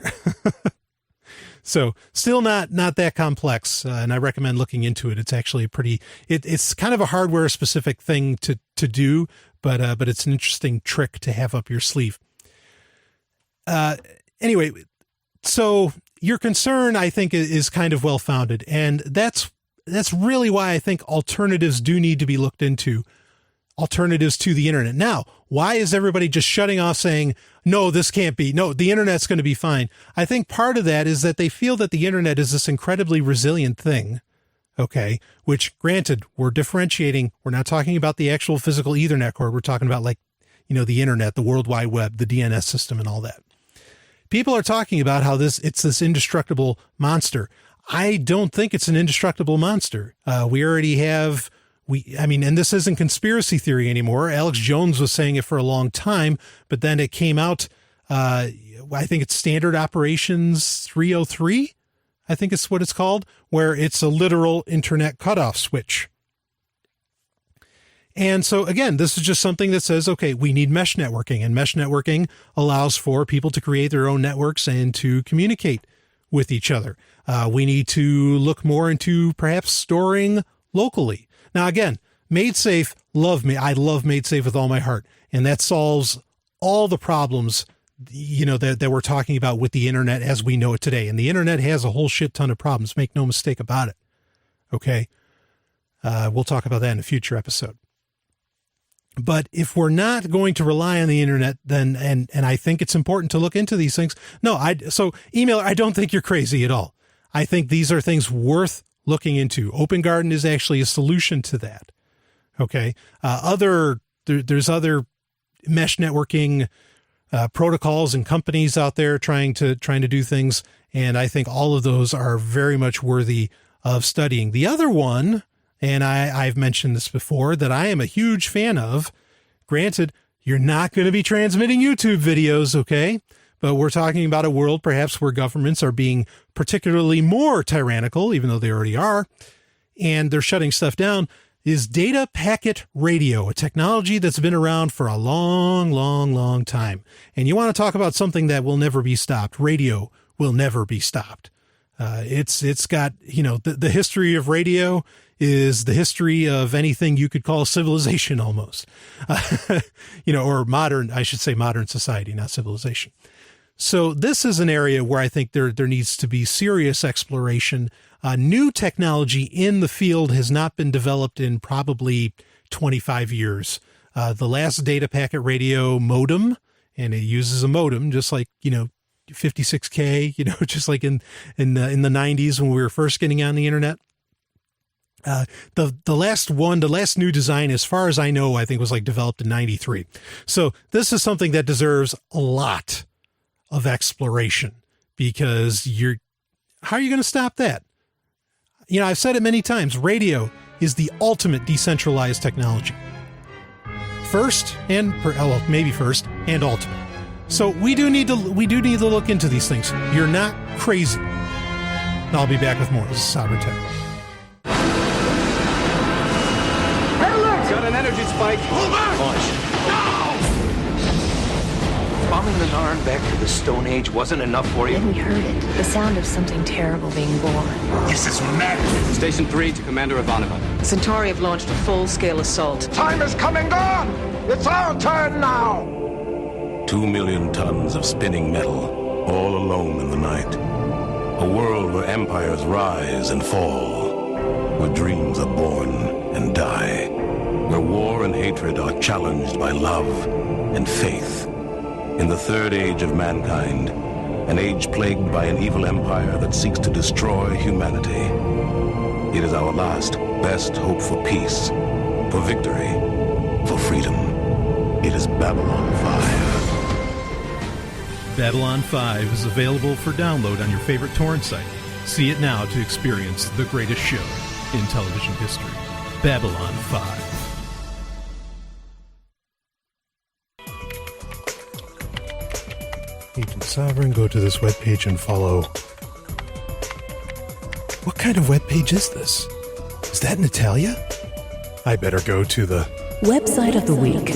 So still not that complex. And I recommend looking into it. It's actually it's kind of a hardware specific thing to do, but it's an interesting trick to have up your sleeve. Anyway, so your concern, I think, is kind of well-founded. And that's really why I think alternatives do need to be looked into. Alternatives to the internet. Now, why is everybody just shutting off saying, no, this can't be, no, the internet's going to be fine? I think part of that is that they feel that the internet is this incredibly resilient thing. Okay. Which, granted, we're differentiating. We're not talking about the actual physical Ethernet cord. We're talking about the internet, the World Wide Web, the DNS system, and all that. People are talking about how it's this indestructible monster. I don't think it's an indestructible monster. We already have, and this isn't conspiracy theory anymore. Alex Jones was saying it for a long time, but then it came out, I think it's Standard Operations 303, I think it's what it's called, where it's a literal internet cutoff switch. And so, again, this is just something that says, okay, we need mesh networking, and mesh networking allows for people to create their own networks and to communicate with each other. We need to look more into perhaps storing locally. Now, again, MadeSafe, I love MadeSafe with all my heart, and that solves all the problems, that we're talking about with the internet as we know it today. And the internet has a whole shit ton of problems. Make no mistake about it. Okay. We'll talk about that in a future episode. But if we're not going to rely on the internet, then, and I think it's important to look into these things. So emailer, I don't think you're crazy at all. I think these are things worth looking into. OpenGarden is actually a solution to that. Okay. There's other mesh networking, protocols and companies out there trying to do things. And I think all of those are very much worthy of studying. The other one, and I've mentioned this before, that I am a huge fan of. Granted, you're not going to be transmitting YouTube videos, okay? But we're talking about a world perhaps where governments are being particularly more tyrannical, even though they already are, and they're shutting stuff down, is data packet radio, a technology that's been around for a long, long, long time. And you want to talk about something that will never be stopped. Radio will never be stopped. It's got, the history of radio is the history of anything you could call civilization almost, or modern society, not civilization. So this is an area where I think there needs to be serious exploration. New technology in the field has not been developed in probably 25 years. The last data packet radio modem, and it uses a modem just like, 56K, just like in the 90s when we were first getting on the internet. The last new design, as far as I know, I think was developed in 93. So this is something that deserves a lot of exploration, because how are you going to stop that? I've said it many times, radio is the ultimate decentralized technology. First and maybe first and ultimate. So we do need to look into these things. You're not crazy. I'll be back with more. This is Sovereign Tech. Got an energy spike. Pull back! Launch. Now! Bombing the Narn back to the Stone Age wasn't enough for you? Then we heard it. The sound of something terrible being born. This is madness. Station 3 to Commander Ivanova. Centauri have launched a full-scale assault. Time is coming on! It's our turn now! 2 million tons of spinning metal, all alone in the night. A world where empires rise and fall, where dreams are born and die, where war and hatred are challenged by love and faith. In the third age of mankind, an age plagued by an evil empire that seeks to destroy humanity. It is our last, best hope for peace, for victory, for freedom. It is Babylon 5. Babylon 5 is available for download on your favorite torrent site. See it now to experience the greatest show in television history. Babylon 5. Agent Sovryn, go to this webpage and follow. What kind of webpage is this? Is that Natalia? I better go to the Website of the Week.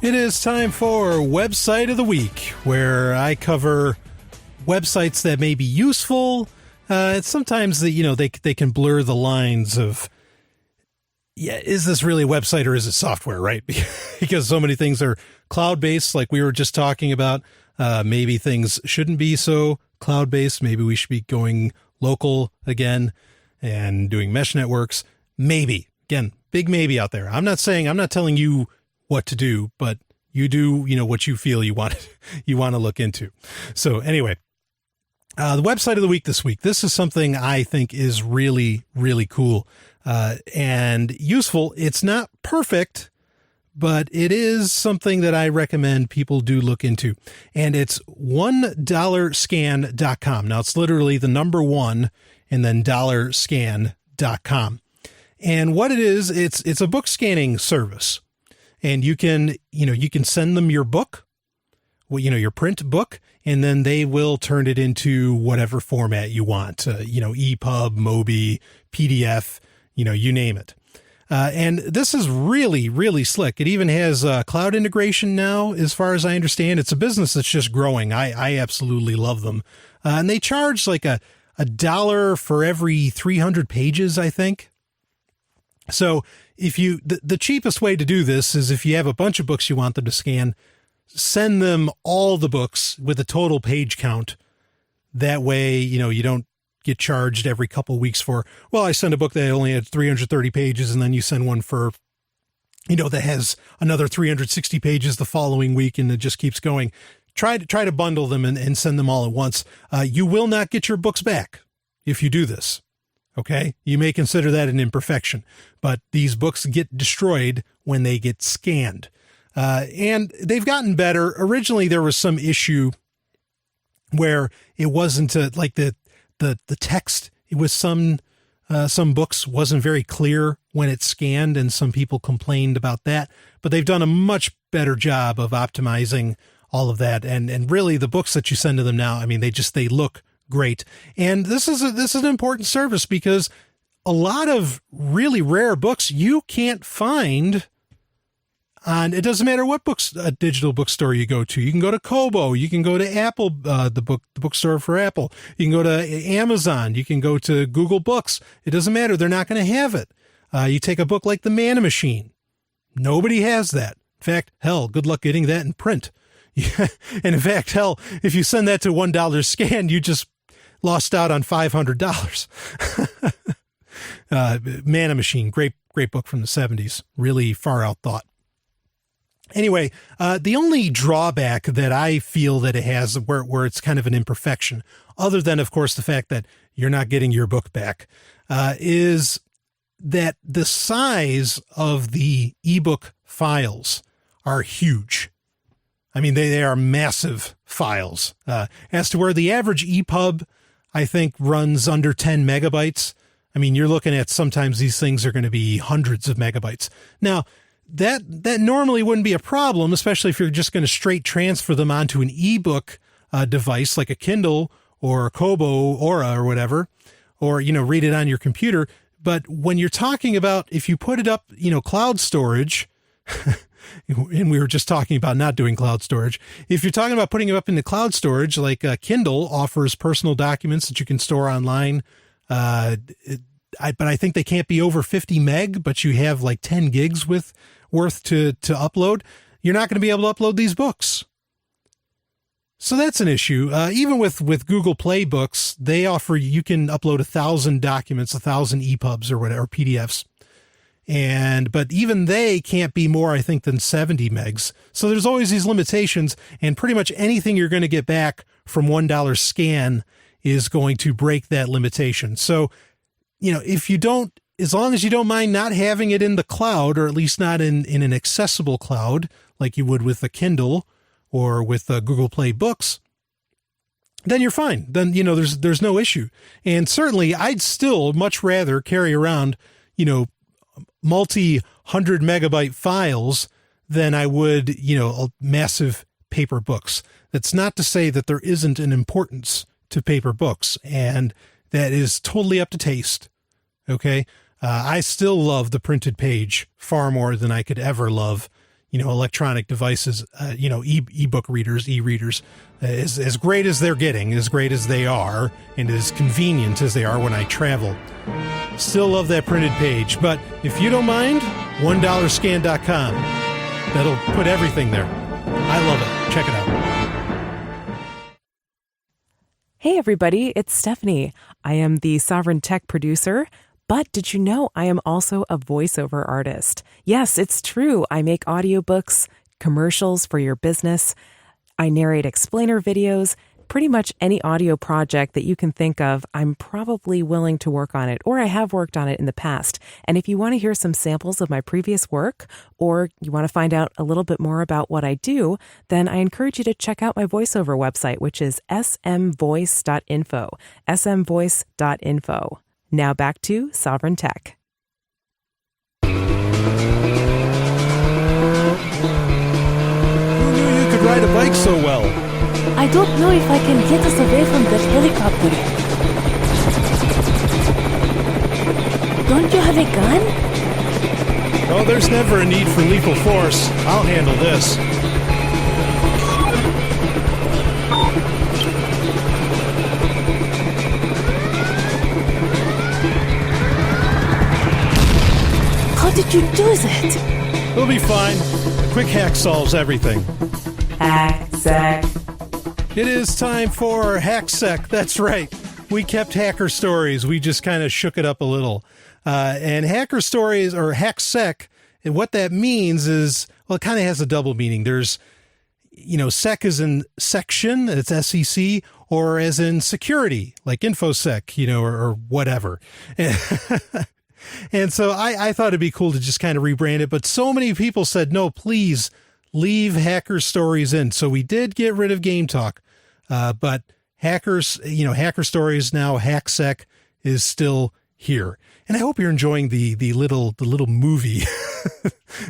It is time for Website of the Week, where I cover websites that may be useful. Sometimes they can blur the lines of, is this really a website or is it software, right? Because so many things are cloud-based, like we were just talking about. Maybe things shouldn't be so cloud-based. Maybe we should be going local again and doing mesh networks. Maybe. Again, big maybe out there. I'm not telling you what to do, but you do, what you feel you want to look into. So anyway, the website of the week this week. This is something I think is really, really cool and useful. It's not perfect, but it is something that I recommend people do look into. And it's $1scan.com. Now, it's literally the number 1 and then $scan.com. And what it is, it's a book scanning service. And you can send them your book, your print book, and then they will turn it into whatever format you want, EPUB, Mobi, PDF, you name it. And this is really, really slick. It even has cloud integration now, as far as I understand. It's a business that's just growing. I absolutely love them. And they charge like a $1 for every 300 pages, I think. So if the cheapest way to do this is if you have a bunch of books you want them to scan, send them all the books with a total page count. That way, you don't get charged every couple of weeks for, well, I sent a book that only had 330 pages and then you send one for, that has another 360 pages the following week, and it just keeps going. Try to bundle them and send them all at once. You will not get your books back if you do this. Okay. You may consider that an imperfection, but these books get destroyed when they get scanned. And they've gotten better. Originally, there was some issue where it wasn't like the text. It was some books wasn't very clear when it's scanned, and some people complained about that. But they've done a much better job of optimizing all of that. And really, the books that you send to them now, I mean, they look great. And this is an important service because a lot of really rare books you can't find on, it doesn't matter what digital bookstore you go to. You can go to Kobo, you can go to Apple, the bookstore for Apple. You can go to Amazon, you can go to Google Books. It doesn't matter. They're not going to have it. You take a book like The Man Machine. Nobody has that. In fact, hell, good luck getting that in print. And in fact, hell, if you send that to $1 scan, you just lost out on $500. Man Machine, great book from the 70s. Really far out thought. Anyway, the only drawback that I feel that it has where it's kind of an imperfection, other than, of course, the fact that you're not getting your book back, is that the size of the ebook files are huge. I mean, they are massive files. As to where the average EPUB, I think, runs under 10 megabytes. I mean, you're looking at sometimes these things are going to be hundreds of megabytes. Now, that normally wouldn't be a problem, especially if you're just going to straight transfer them onto an ebook device like a Kindle or a Kobo Aura or whatever, or, read it on your computer. But when you're talking about if you put it up, cloud storage, and we were just talking about not doing cloud storage. If you're talking about putting it up into cloud storage, like Kindle offers personal documents that you can store online, but I think they can't be over 50 meg, but you have like 10 gigs worth to upload. You're not going to be able to upload these books. So that's an issue. Even with Google Play Books, they offer, you can upload 1,000 documents, 1,000 EPUBs or whatever, PDFs. But even they can't be more, I think, than 70 megs. So there's always these limitations, and pretty much anything you're going to get back from $1 scan is going to break that limitation. So, if you don't, as long as you don't mind not having it in the cloud, or at least not in an accessible cloud, like you would with a Kindle or with Google Play Books, then you're fine. Then, there's no issue. And certainly I'd still much rather carry around, multi-100 megabyte files than I would, massive paper books. That's not to say that there isn't an importance to paper books, and that is totally up to taste. Okay. I still love the printed page far more than I could ever love, electronic devices, ebook readers, e-readers, as great as they're getting, as great as they are, and as convenient as they are when I travel. Still love that printed page. But if you don't mind, $1scan.com. That'll put everything there. I love it. Check it out. Hey, everybody. It's Stephanie. I am the Sovryn Tech producer. But did you know I am also a voiceover artist? Yes, it's true. I make audiobooks, commercials for your business. I narrate explainer videos, pretty much any audio project that you can think of, I'm probably willing to work on it, or I have worked on it in the past. And if you want to hear some samples of my previous work, or you want to find out a little bit more about what I do, then I encourage you to check out my voiceover website, which is smvoice.info, smvoice.info. Now back to Sovryn Tech. Ride a bike so well. I don't know if I can get us away from that helicopter. Don't you have a gun? Oh, there's never a need for lethal force. I'll handle this. How did you do that? We'll be fine. A quick hack solves everything. Hacksec. It is time for Hacksec. That's right. We kept hacker stories. We just kind of shook it up a little. And hacker stories, or Hacksec, and what that means is, well, it kind of has a double meaning. There's, sec as in section, it's SEC, or as in security, like InfoSec, or whatever. And so I thought it'd be cool to just kind of rebrand it. But so many people said, no, please leave hacker stories in. So we did get rid of Game Talk. But hacker stories now, Hacksec is still here. And I hope you're enjoying the little movie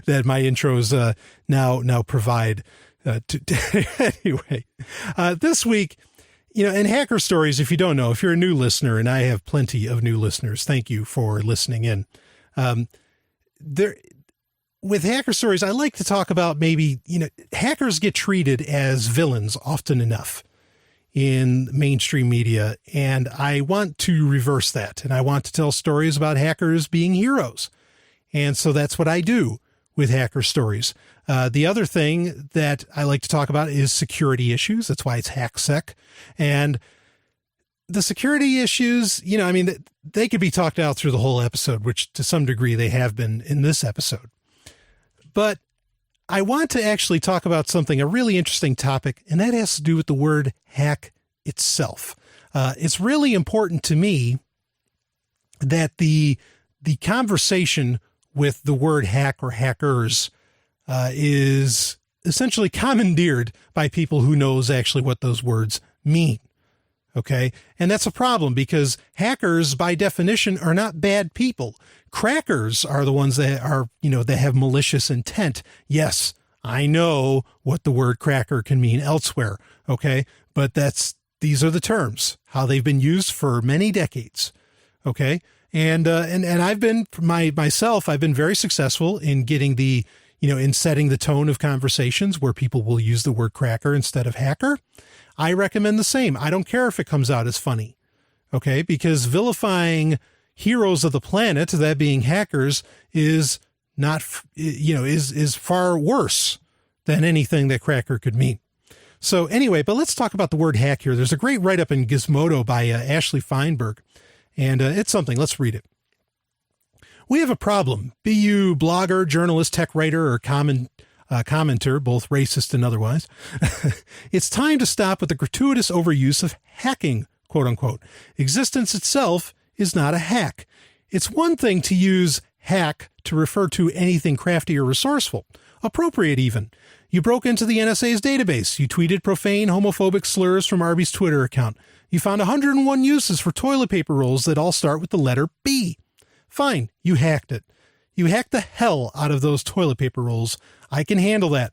that my intros now provide. Anyway, this week, and hacker stories, if you don't know, if you're a new listener, and I have plenty of new listeners, thank you for listening in. With hacker stories, I like to talk about maybe, hackers get treated as villains often enough in mainstream media, and I want to reverse that, and I want to tell stories about hackers being heroes. And so that's what I do with hacker stories. The other thing that I like to talk about is security issues. That's why it's Hacksec. And the security issues, they could be talked out through the whole episode, which to some degree they have been in this episode. But I want to actually talk about something, a really interesting topic, and that has to do with the word hack itself. It's really important to me that the conversation with the word hack or hackers is essentially commandeered by people who knows actually what those words mean. Okay. And that's a problem because hackers by definition are not bad people. Crackers are the ones that are, that have malicious intent. Yes, I know what the word cracker can mean elsewhere. Okay. But these are the terms, how they've been used for many decades. Okay. And I've been myself, I've been very successful in getting in setting the tone of conversations where people will use the word cracker instead of hacker. I recommend the same. I don't care if it comes out as funny. Okay. Because vilifying heroes of the planet, that being hackers, is not, is far worse than anything that cracker could mean. So anyway, but let's talk about the word hack here. There's a great write-up in Gizmodo by Ashley Feinberg, and it's something. Let's read it. We have a problem. Be you blogger, journalist, tech writer, or commenter, both racist and otherwise. It's time to stop with the gratuitous overuse of hacking, quote unquote. Existence itself is not a hack. It's one thing to use hack to refer to anything crafty or resourceful, appropriate even. You broke into the NSA's database. You tweeted profane, homophobic slurs from Arby's Twitter account. You found 101 uses for toilet paper rolls that all start with the letter B. Fine, you hacked it. You hacked the hell out of those toilet paper rolls. I can handle that.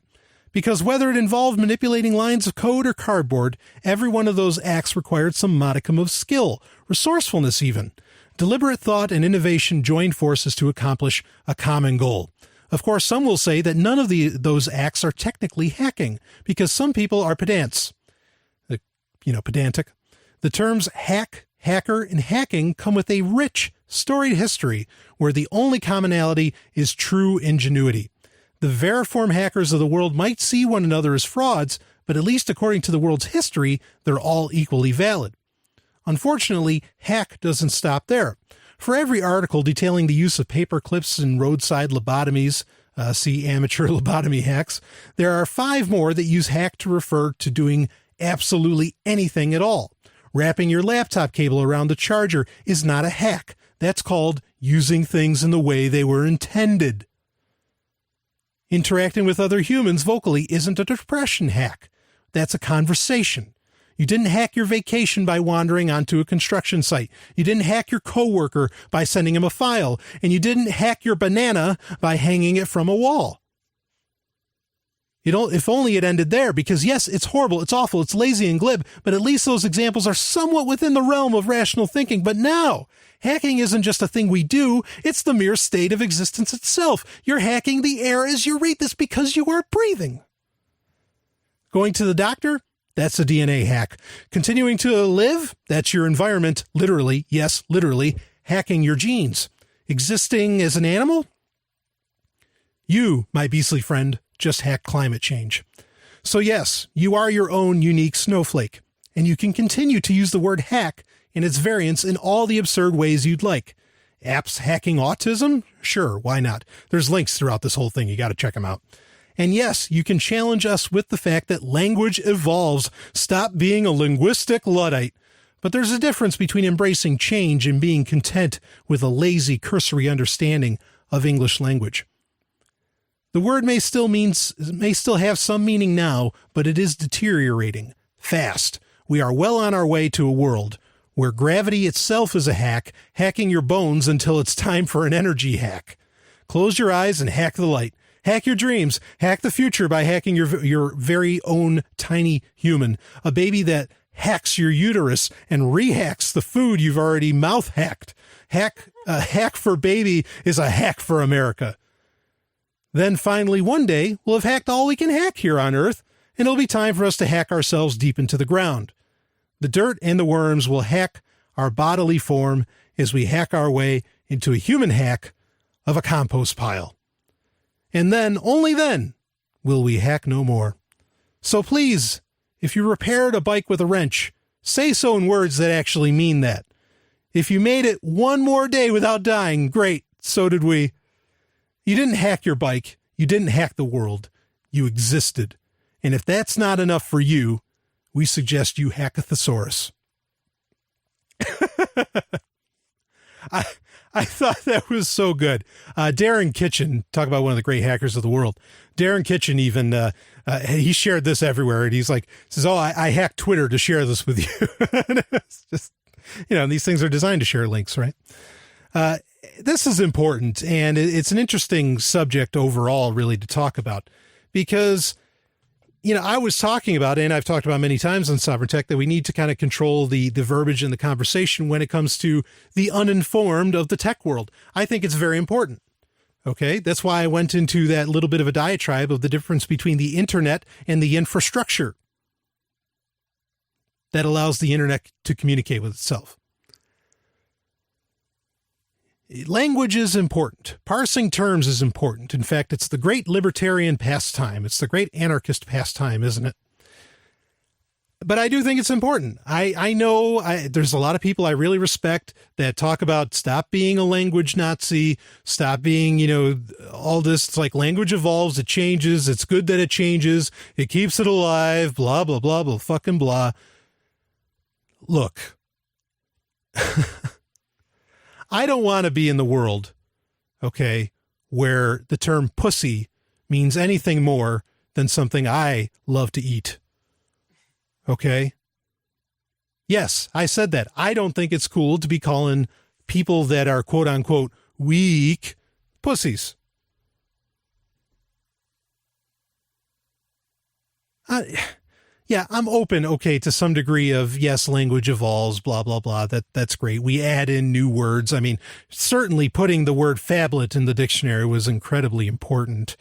Because whether it involved manipulating lines of code or cardboard, every one of those acts required some modicum of skill, resourcefulness even. Deliberate thought and innovation joined forces to accomplish a common goal. Of course, some will say that none of those acts are technically hacking, because some people are pedants. Pedantic. The terms hack, hacker, and hacking come with a rich, storied history where the only commonality is true ingenuity. The veriform hackers of the world might see one another as frauds, but at least according to the world's history, they're all equally valid. Unfortunately, hack doesn't stop there. For every article detailing the use of paper clips and roadside lobotomies, see amateur lobotomy hacks, there are 5 more that use hack to refer to doing absolutely anything at all. Wrapping your laptop cable around the charger is not a hack. That's called using things in the way they were intended. Interacting with other humans vocally isn't a depression hack. That's a conversation. You didn't hack your vacation by wandering onto a construction site. You didn't hack your coworker by sending him a file. And you didn't hack your banana by hanging it from a wall. If only it ended there, because yes, it's horrible, it's awful, it's lazy and glib, but at least those examples are somewhat within the realm of rational thinking. But now, hacking isn't just a thing we do, it's the mere state of existence itself. You're hacking the air as you read this because you are breathing. Going to the doctor? That's a DNA hack. Continuing to live? That's your environment, literally, yes, literally, hacking your genes. Existing as an animal? You, my beastly friend, just hack climate change. So yes, you are your own unique snowflake, and you can continue to use the word hack and its variants in all the absurd ways you'd like. Apps hacking autism? Sure, why not? There's links throughout this whole thing. You got to check them out. And yes, you can challenge us with the fact that language evolves. Stop being a linguistic Luddite. But there's a difference between embracing change and being content with a lazy, cursory understanding of English language. The word may still have some meaning now, but it is deteriorating fast. We are well on our way to a world where gravity itself is a hack, hacking your bones until it's time for an energy hack. Close your eyes and hack the light. Hack your dreams. Hack the future by hacking your very own tiny human. A baby that hacks your uterus and rehacks the food you've already mouth hacked. A hack for baby is a hack for America. Then finally, one day, we'll have hacked all we can hack here on Earth, and it'll be time for us to hack ourselves deep into the ground. The dirt and the worms will hack our bodily form as we hack our way into a human hack of a compost pile. And then, only then, will we hack no more. So please, if you repaired a bike with a wrench, say so in words that actually mean that. If you made it one more day without dying, great, so did we. You didn't hack your bike. You didn't hack the world. You existed. And if that's not enough for you, we suggest you hack a thesaurus. I thought that was so good. Darren Kitchen, talk about one of the great hackers of the world. Darren Kitchen even, he shared this everywhere. And he's like, says, I hacked Twitter to share this with you. It's just, these things are designed to share links, right? This is important, and it's an interesting subject overall, really, to talk about, because, I was talking about, and I've talked about many times on Sovereign Tech, that we need to kind of control the verbiage in the conversation when it comes to the uninformed of the tech world. I think it's very important. Okay, that's why I went into that little bit of a diatribe of the difference between the internet and the infrastructure that allows the internet to communicate with itself. Language is important. Parsing terms is important. In fact, it's the great libertarian pastime. It's the great anarchist pastime, isn't it? But I do think it's important. I know there's a lot of people I really respect that talk about stop being a language Nazi, stop being, all this. It's like language evolves, it changes, it's good that it changes, it keeps it alive, blah, blah, blah, blah, fucking blah. Look. I don't want to be in the world, okay, where the term pussy means anything more than something I love to eat. Okay? Yes, I said that. I don't think it's cool to be calling people that are quote unquote weak pussies. Yeah, I'm open, okay, to some degree of, yes, language evolves, blah, blah, blah. That's great. We add in new words. I mean, certainly putting the word phablet in the dictionary was incredibly important.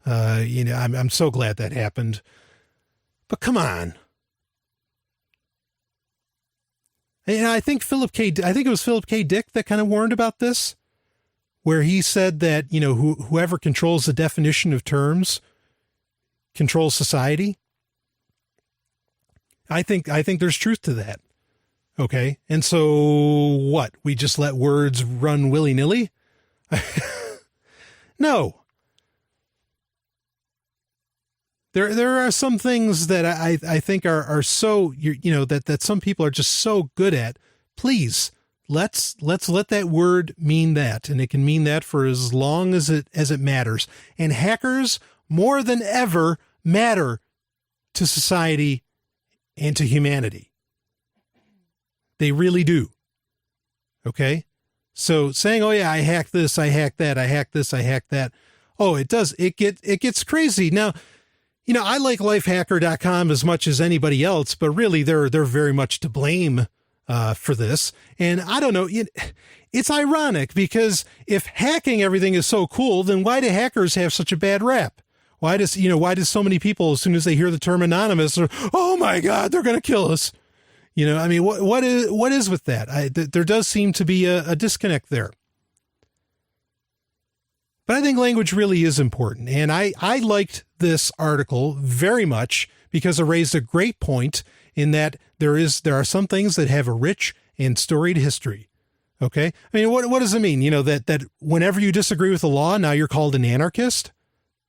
I'm so glad that happened. But come on. And I think it was Philip K. Dick that kind of warned about this, where he said that, whoever controls the definition of terms controls society. I think there's truth to that. Okay. And so what? We just let words run willy-nilly? No. There are some things that I think are so, that some people are just so good at. Please, let's let that word mean that. And it can mean that for as long as it matters. And hackers, more than ever, matter to society and to humanity. They really do. Okay? So saying, oh yeah, I hacked this, I hacked that, I hacked this, I hacked that. Oh, it does. It gets crazy. Now, I like lifehacker.com as much as anybody else, but really they're very much to blame for this. And I don't know, it's ironic because if hacking everything is so cool, then why do hackers have such a bad rap? Why does so many people, as soon as they hear the term anonymous, are, oh my God, they're going to kill us. What is with that? There does seem to be a disconnect there. But I think language really is important. And I liked this article very much because it raised a great point in that there are some things that have a rich and storied history. Okay. I mean, what does it mean? That whenever you disagree with the law, now you're called an anarchist,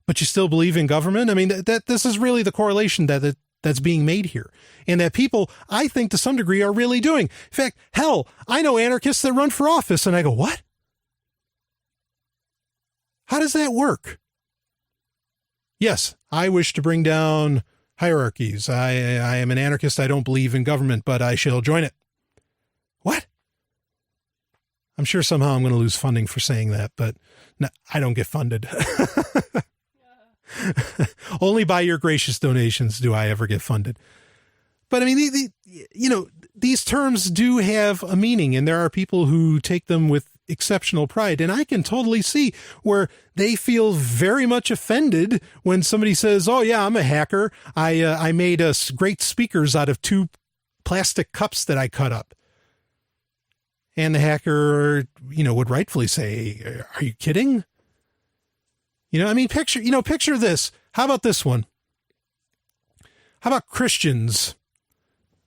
but you still believe in government. I mean, that this is really the correlation that's being made here. And that people, I think to some degree, are really doing. In fact, hell, I know anarchists that run for office and I go, what? How does that work? Yes, I wish to bring down hierarchies. I am an anarchist. I don't believe in government, but I shall join it. What? I'm sure somehow I'm going to lose funding for saying that, but no, I don't get funded. Only by your gracious donations do I ever get funded. But I mean, these terms do have a meaning, and there are people who take them with exceptional pride. And I can totally see where they feel very much offended when somebody says, oh yeah, I'm a hacker. I made us great speakers out of 2 plastic cups that I cut up. And the hacker, would rightfully say, are you kidding? Picture this. How about this one? How about Christians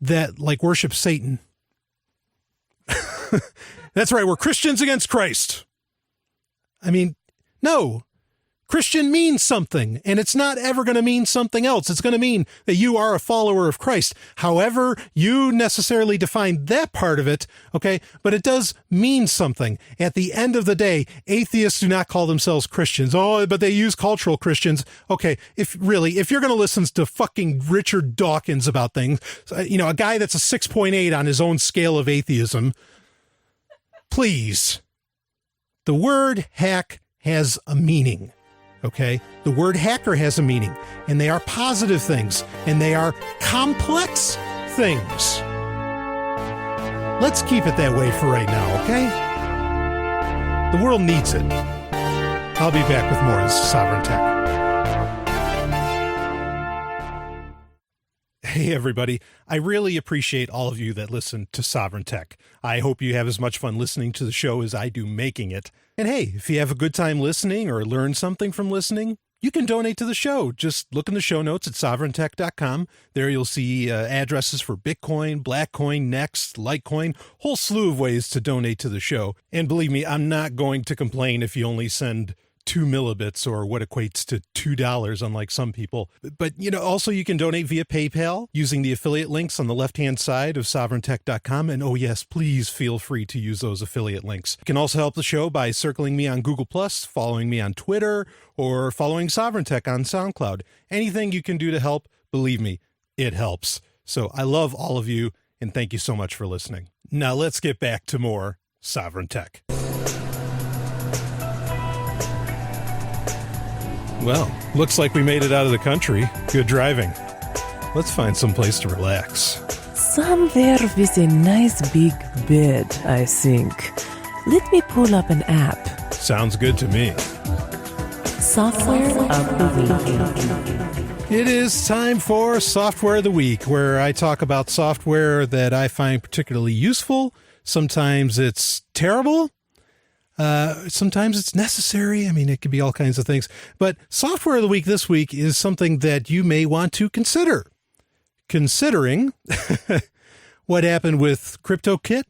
that worship Satan? That's right. We're Christians against Christ. I mean, no. Christian means something, and it's not ever going to mean something else. It's going to mean that you are a follower of Christ. However, you necessarily define that part of it, okay? But it does mean something. At the end of the day, atheists do not call themselves Christians. Oh, but they use cultural Christians. Okay, if you're going to listen to fucking Richard Dawkins about things, a guy that's a 6.8 on his own scale of atheism, please. The word hack has a meaning. Okay, the word hacker has a meaning, and they are positive things, and they are complex things. Let's keep it that way for right now, okay? The world needs it. I'll be back with more of Sovryn Tech. Hey, everybody. I really appreciate all of you that listen to Sovryn Tech. I hope you have as much fun listening to the show as I do making it. And hey, if you have a good time listening or learn something from listening, you can donate to the show. Just look in the show notes at sovryntech.com. There you'll see addresses for Bitcoin, Blackcoin, Next, Litecoin, whole slew of ways to donate to the show. And believe me, I'm not going to complain if you only send 2 millibits or what equates to $2, unlike some people. But, also you can donate via PayPal using the affiliate links on the left-hand side of sovryntech.com. And oh yes, please feel free to use those affiliate links. You can also help the show by circling me on Google+, following me on Twitter, or following Sovryn Tech on SoundCloud. Anything you can do to help, believe me, it helps. So I love all of you, and thank you so much for listening. Now let's get back to more Sovryn Tech. Well, looks like we made it out of the country. Good driving. Let's find some place to relax. Somewhere with a nice big bed, I think. Let me pull up an app. Sounds good to me. Software of the Week. It is time for Software of the Week, where I talk about software that I find particularly useful. Sometimes it's terrible. Sometimes it's necessary. I mean, it could be all kinds of things. But Software of the Week this week is something that you may want to consider. Considering what happened with CryptoKit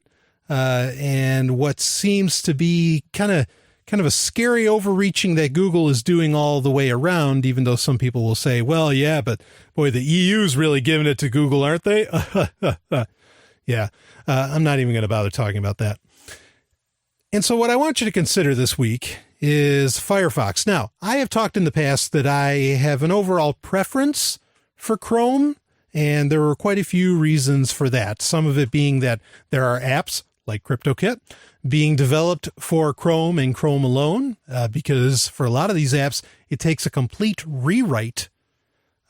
and what seems to be kind kind of a scary overreaching that Google is doing all the way around, even though some people will say, well, yeah, but boy, the EU's really giving it to Google, aren't they? Yeah, I'm not even going to bother talking about that. And so what I want you to consider this week is Firefox. Now, I have talked in the past that I have an overall preference for Chrome, and there were quite a few reasons for that. Some of it being that there are apps like CryptoKit being developed for Chrome and Chrome alone, because for a lot of these apps, it takes a complete rewrite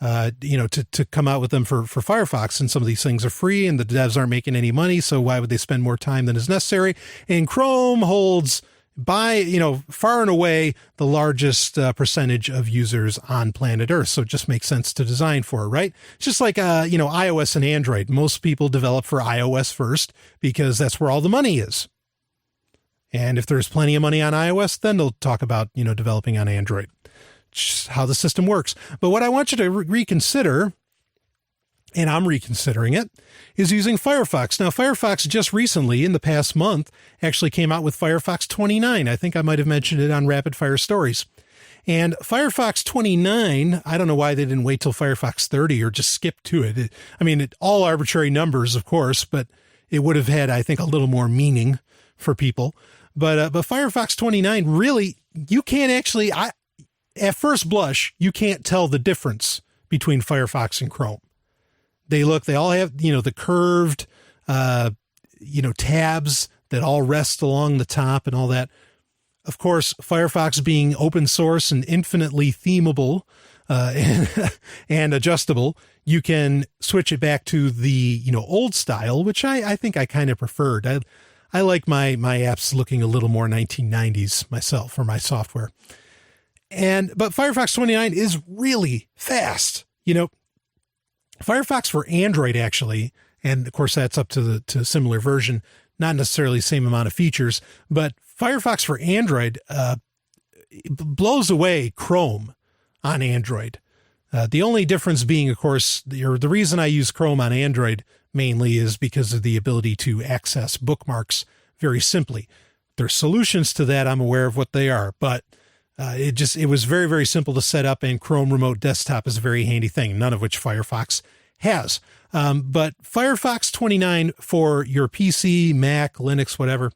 to come out with them for Firefox. And some of these things are free and the devs aren't making any money. So why would they spend more time than is necessary? And Chrome holds far and away the largest percentage of users on planet Earth. So it just makes sense to design for it, right? It's just like, iOS and Android. Most people develop for iOS first because that's where all the money is. And if there's plenty of money on iOS, then they'll talk about, developing on Android. Just how the system works. But what I want you to reconsider, and I'm reconsidering it, is using Firefox. Now, Firefox just recently, in the past month, actually came out with Firefox 29. I think I might have mentioned it on Rapidfire Stories. And Firefox 29, I don't know why they didn't wait till Firefox 30 or just skip to it. All arbitrary numbers, of course, but it would have had, I think, a little more meaning for people. But Firefox 29, really, you can't actually... At first blush, you can't tell the difference between Firefox and Chrome. They all have, the curved, tabs that all rest along the top and all that. Of course, Firefox being open source and infinitely themable and adjustable, you can switch it back to the, old style, which I think I kind of preferred. I like my apps looking a little more 1990s myself, or my software. But Firefox 29 is really fast. Firefox for Android, actually, and of course that's up to a similar version, not necessarily the same amount of features, but Firefox for Android blows away Chrome on Android. The only difference being, of course, the reason I use Chrome on Android mainly is because of the ability to access bookmarks very simply. There's solutions to that. I'm aware of what they are, but it was very, very simple to set up, and Chrome Remote Desktop is a very handy thing, none of which Firefox has. But Firefox 29 for your PC, Mac, Linux, whatever,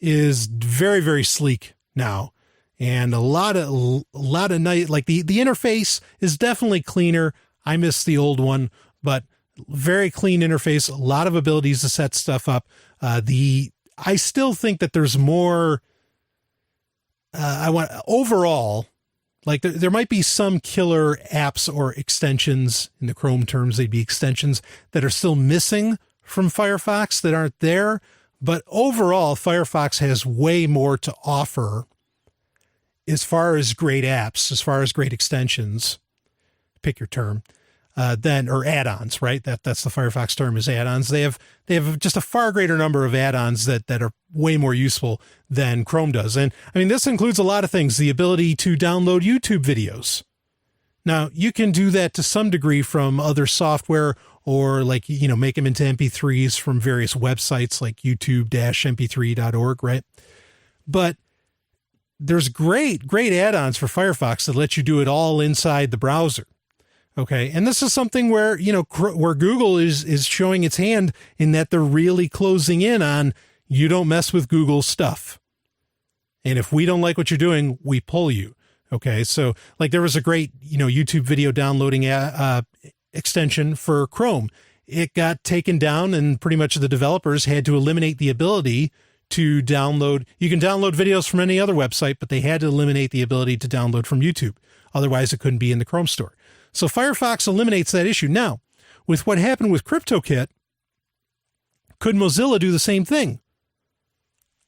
is very, very sleek now. And a lot of nice, like the interface is definitely cleaner. I miss the old one, but very clean interface, a lot of abilities to set stuff up. I still think that there's more. Overall, like there might be some killer apps or extensions, in the Chrome terms, they'd be extensions that are still missing from Firefox that aren't there. But overall, Firefox has way more to offer as far as great apps, as far as great extensions, pick your term, or add-ons, right? That's the Firefox term, is add-ons. They have just a far greater number of add-ons that are way more useful than Chrome does. And this includes a lot of things. The ability to download YouTube videos. Now, you can do that to some degree from other software, or make them into MP3s from various websites like youtube-mp3.org, right? But there's great add-ons for Firefox that let you do it all inside the browser. Okay. And this is something where, where Google is showing its hand in that they're really closing in on, you don't mess with Google stuff. And if we don't like what you're doing, we pull you. Okay. So there was a great, YouTube video downloading extension for Chrome. It got taken down, and pretty much the developers had to eliminate the ability to download. You can download videos from any other website, but they had to eliminate the ability to download from YouTube. Otherwise, it couldn't be in the Chrome store. So Firefox eliminates that issue. Now, with what happened with CryptoKit, could Mozilla do the same thing?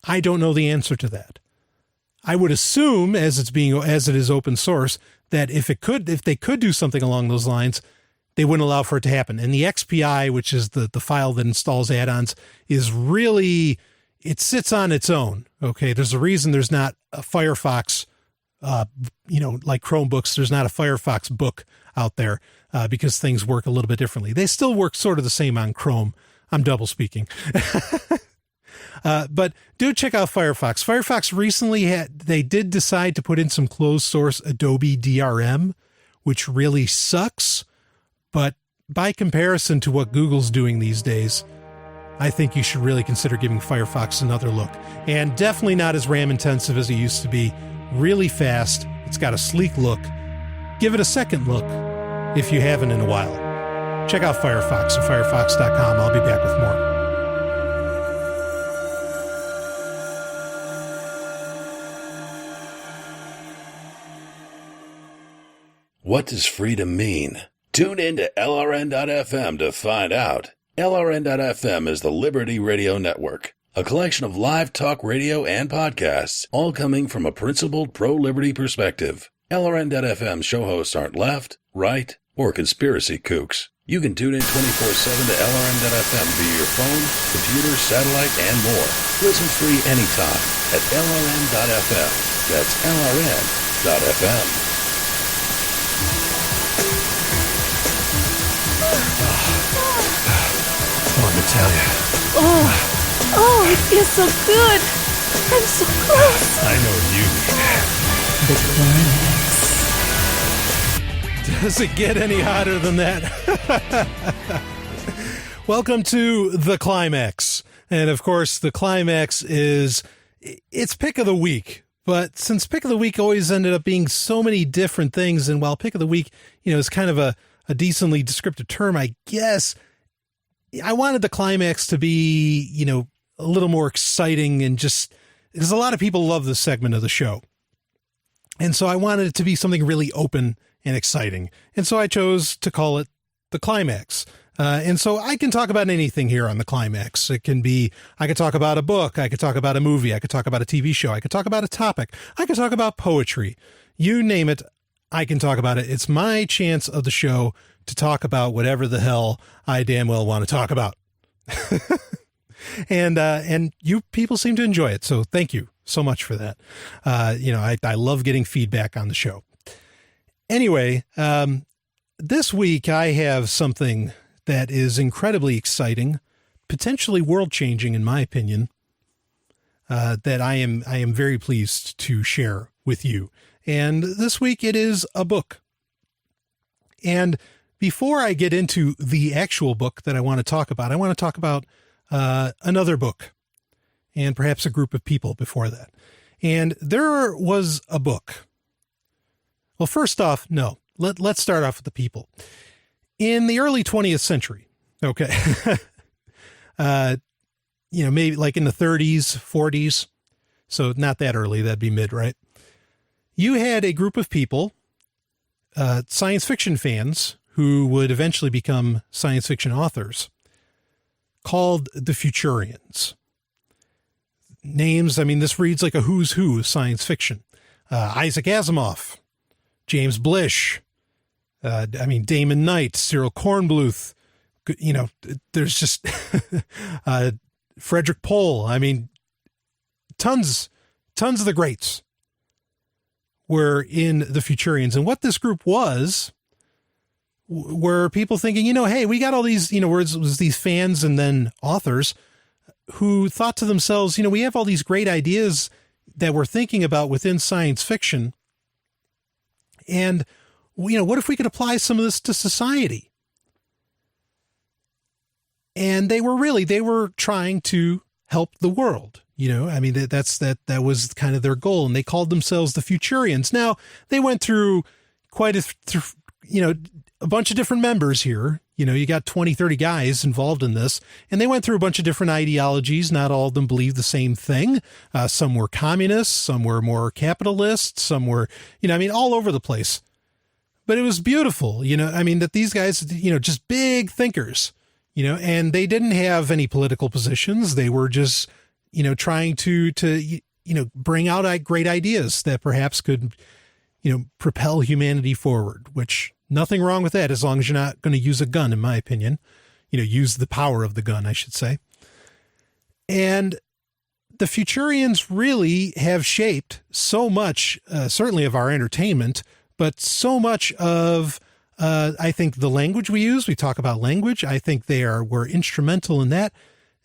I don't know the answer to that. I would assume, as it is open source, that if they could do something along those lines, they wouldn't allow for it to happen. And the XPI, which is the file that installs add-ons, is really, it sits on its own. Okay, there's a reason there's not a Firefox, like Chromebooks, there's not a Firefox book out there because things work a little bit differently. They still work sort of the same on Chrome. I'm double speaking. But do check out Firefox. Firefox recently they did decide to put in some closed source Adobe DRM, which really sucks. But by comparison to what Google's doing these days, I think you should really consider giving Firefox another look. And definitely not as RAM intensive as it used to be. Really fast. It's got a sleek look. Give it a second look if you haven't in a while. Check out Firefox at firefox.com. I'll be back with more. What does freedom mean? Tune in to LRN.FM to find out. LRN.FM is the Liberty Radio Network, a collection of live talk radio and podcasts, all coming from a principled pro-liberty perspective. LRN.FM show hosts aren't left, right, or conspiracy kooks. You can tune in 24/7 to LRN.FM via your phone, computer, satellite, and more. Listen free anytime at LRN.FM. That's LRN.FM. Let me tell you. Oh, it feels so good. I'm so close. I know you. The climax. Does it get any hotter than that? Welcome to The Climax. And of course, The Climax it's Pick of the Week. But since Pick of the Week always ended up being so many different things, and while Pick of the Week, is kind of a decently descriptive term, I guess, I wanted The Climax to be, a little more exciting, and just because a lot of people love this segment of the show. And so I wanted it to be something really open and exciting. And so I chose to call it The Climax. And so I can talk about anything here on The Climax. It can be, I could talk about a book. I could talk about a movie. I could talk about a TV show. I could talk about a topic. I could talk about poetry. You name it, I can talk about it. It's my chance of the show to talk about whatever the hell I damn well want to talk about. And you people seem to enjoy it. So thank you so much for that. I love getting feedback on the show. Anyway, this week I have something that is incredibly exciting, potentially world-changing in my opinion, that I am very pleased to share with you. And this week it is a book. And before I get into the actual book that I want to talk about, I want to talk about another book and perhaps a group of people before that. And there was a book. Well, first off, no, let's start off with the people. In the early 20th century, okay, maybe like in the 30s, 40s, so not that early, that'd be mid, right? You had a group of people, science fiction fans, who would eventually become science fiction authors, called the Futurians. Names, this reads like a who's who of science fiction. Isaac Asimov, James Blish, Damon Knight, Cyril Kornbluth, there's just Frederick Pohl. Tons of the greats were in the Futurians. And what this group was, were people thinking, hey, we got all these, was these fans and then authors who thought to themselves, we have all these great ideas that we're thinking about within science fiction. And, what if we could apply some of this to society? And they were trying to help the world. That was kind of their goal. And they called themselves the Futurians. Now, they went through quite a bunch of different members here. You got 20, 30 guys involved in this, and they went through a bunch of different ideologies. Not all of them believed the same thing. Some were communists, some were more capitalists, some were, all over the place. But it was beautiful, that these guys, just big thinkers, and they didn't have any political positions. They were just, trying to bring out great ideas that perhaps could, propel humanity forward, which nothing wrong with that as long as you're not going to use a gun, in my opinion. Use the power of the gun, I should say. And the Futurians really have shaped so much, certainly of our entertainment, but so much of, I think, the language we use. We talk about language. I think were instrumental in that.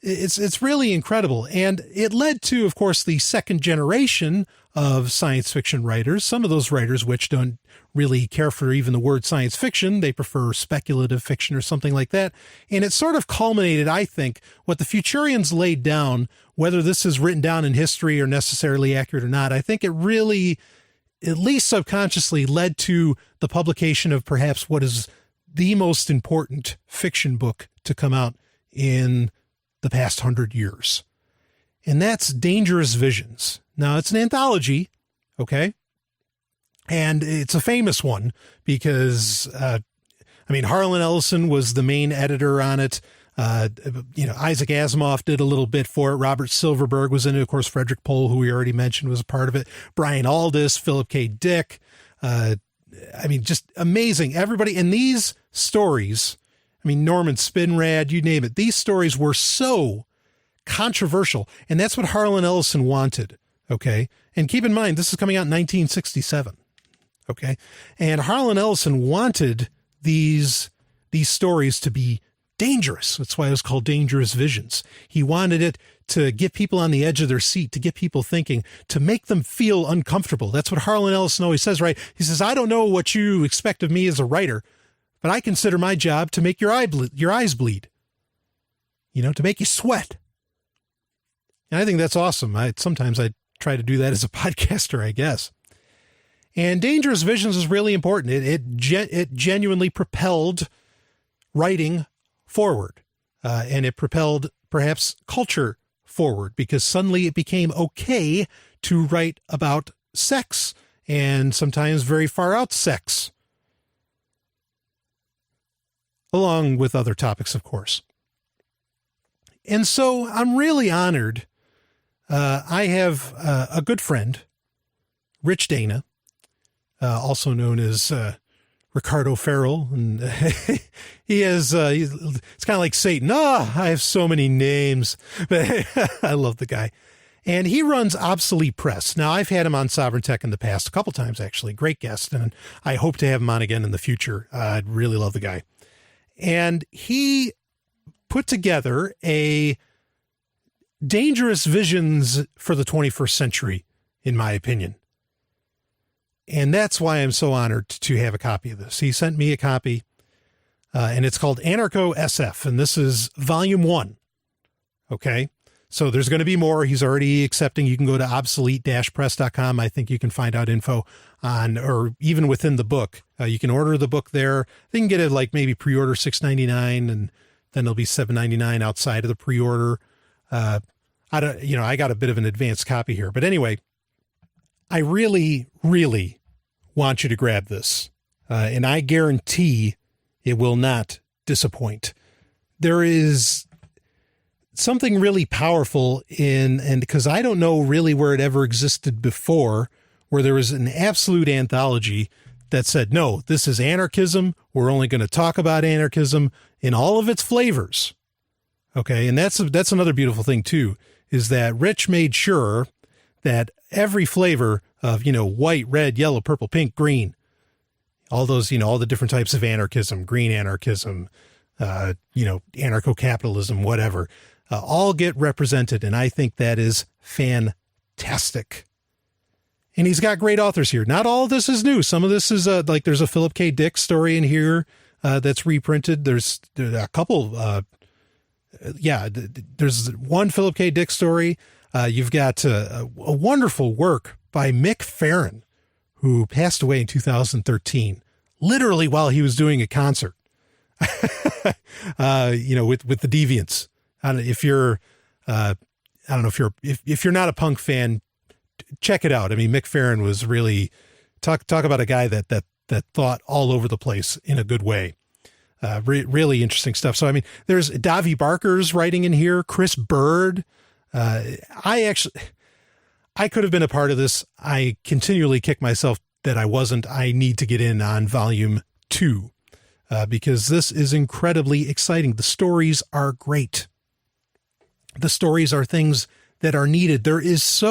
it's really incredible. And it led to, of course, the second generation of science fiction writers. Some of those writers which don't really care for even the word science fiction. They prefer speculative fiction or something like that. And it sort of culminated, I think, what the Futurians laid down, whether this is written down in history or necessarily accurate or not. I think it really, at least subconsciously, led to the publication of perhaps what is the most important fiction book to come out in the past 100 years. And that's Dangerous Visions. Now, it's an anthology, okay? And it's a famous one because, Harlan Ellison was the main editor on it. Isaac Asimov did a little bit for it. Robert Silverberg was in it. Of course, Frederick Pohl, who we already mentioned, was a part of it. Brian Aldiss, Philip K. Dick. Just amazing. Everybody in these stories, Norman Spinrad, you name it. These stories were so controversial. And that's what Harlan Ellison wanted. Okay. And keep in mind, this is coming out in 1967. Okay. And Harlan Ellison wanted these stories to be dangerous. That's why it was called Dangerous Visions. He wanted it to get people on the edge of their seat, to get people thinking, to make them feel uncomfortable. That's what Harlan Ellison always says, right? He says, I don't know what you expect of me as a writer, but I consider my job to make your eyes bleed, to make you sweat. And I think that's awesome. Sometimes I try to do that as a podcaster, I guess. And Dangerous Visions is really important. It genuinely propelled writing forward, and it propelled perhaps culture forward, because suddenly it became okay to write about sex, and sometimes very far out sex, along with other topics, of course. And so I'm really honored. I have a good friend, Rich Dana, also known as Ricardo Farrell, and it's kind of like Satan. I have so many names, but I love the guy. And he runs Obsolete Press. Now, I've had him on Sovereign Tech in the past, a couple times, actually. Great guest, and I hope to have him on again in the future. I'd really love the guy. And he put together a Dangerous Visions for the 21st century, in my opinion. And that's why I'm so honored to have a copy of this. He sent me a copy, and it's called Anarcho SF, and this is volume 1. Okay. So there's going to be more. He's already accepting. You can go to obsolete-press.com. I think you can find out info on, or even within the book. You can order the book there. They can get it like maybe pre-order $6.99, and then it'll be $7.99 outside of the pre-order. I got a bit of an advanced copy here, but anyway, I really, really want you to grab this, and I guarantee it will not disappoint. There is something really powerful and because I don't know really where it ever existed before, where there was an absolute anthology that said, no, this is anarchism. We're only going to talk about anarchism in all of its flavors. Okay. And that's another beautiful thing too, is that Rich made sure that every flavor of, white, red, yellow, purple, pink, green, all those, all the different types of anarchism, green anarchism, anarcho-capitalism, whatever, all get represented. And I think that is fantastic. And he's got great authors here. Not all of this is new. Some of this is there's a Philip K. Dick story in here that's reprinted. There's a couple. There's one Philip K. Dick story. You've got a wonderful work by Mick Farron, who passed away in 2013, literally while he was doing a concert, with the Deviants. If you're not a punk fan, check it out. Mick Farron was really talk about a guy that thought all over the place in a good way. Really interesting stuff. So, there's Davi Barker's writing in here, Chris Bird. I could have been a part of this. I continually kick myself that I wasn't. I need to get in on volume 2 because this is incredibly exciting. The stories are great. The stories are things that are needed. There is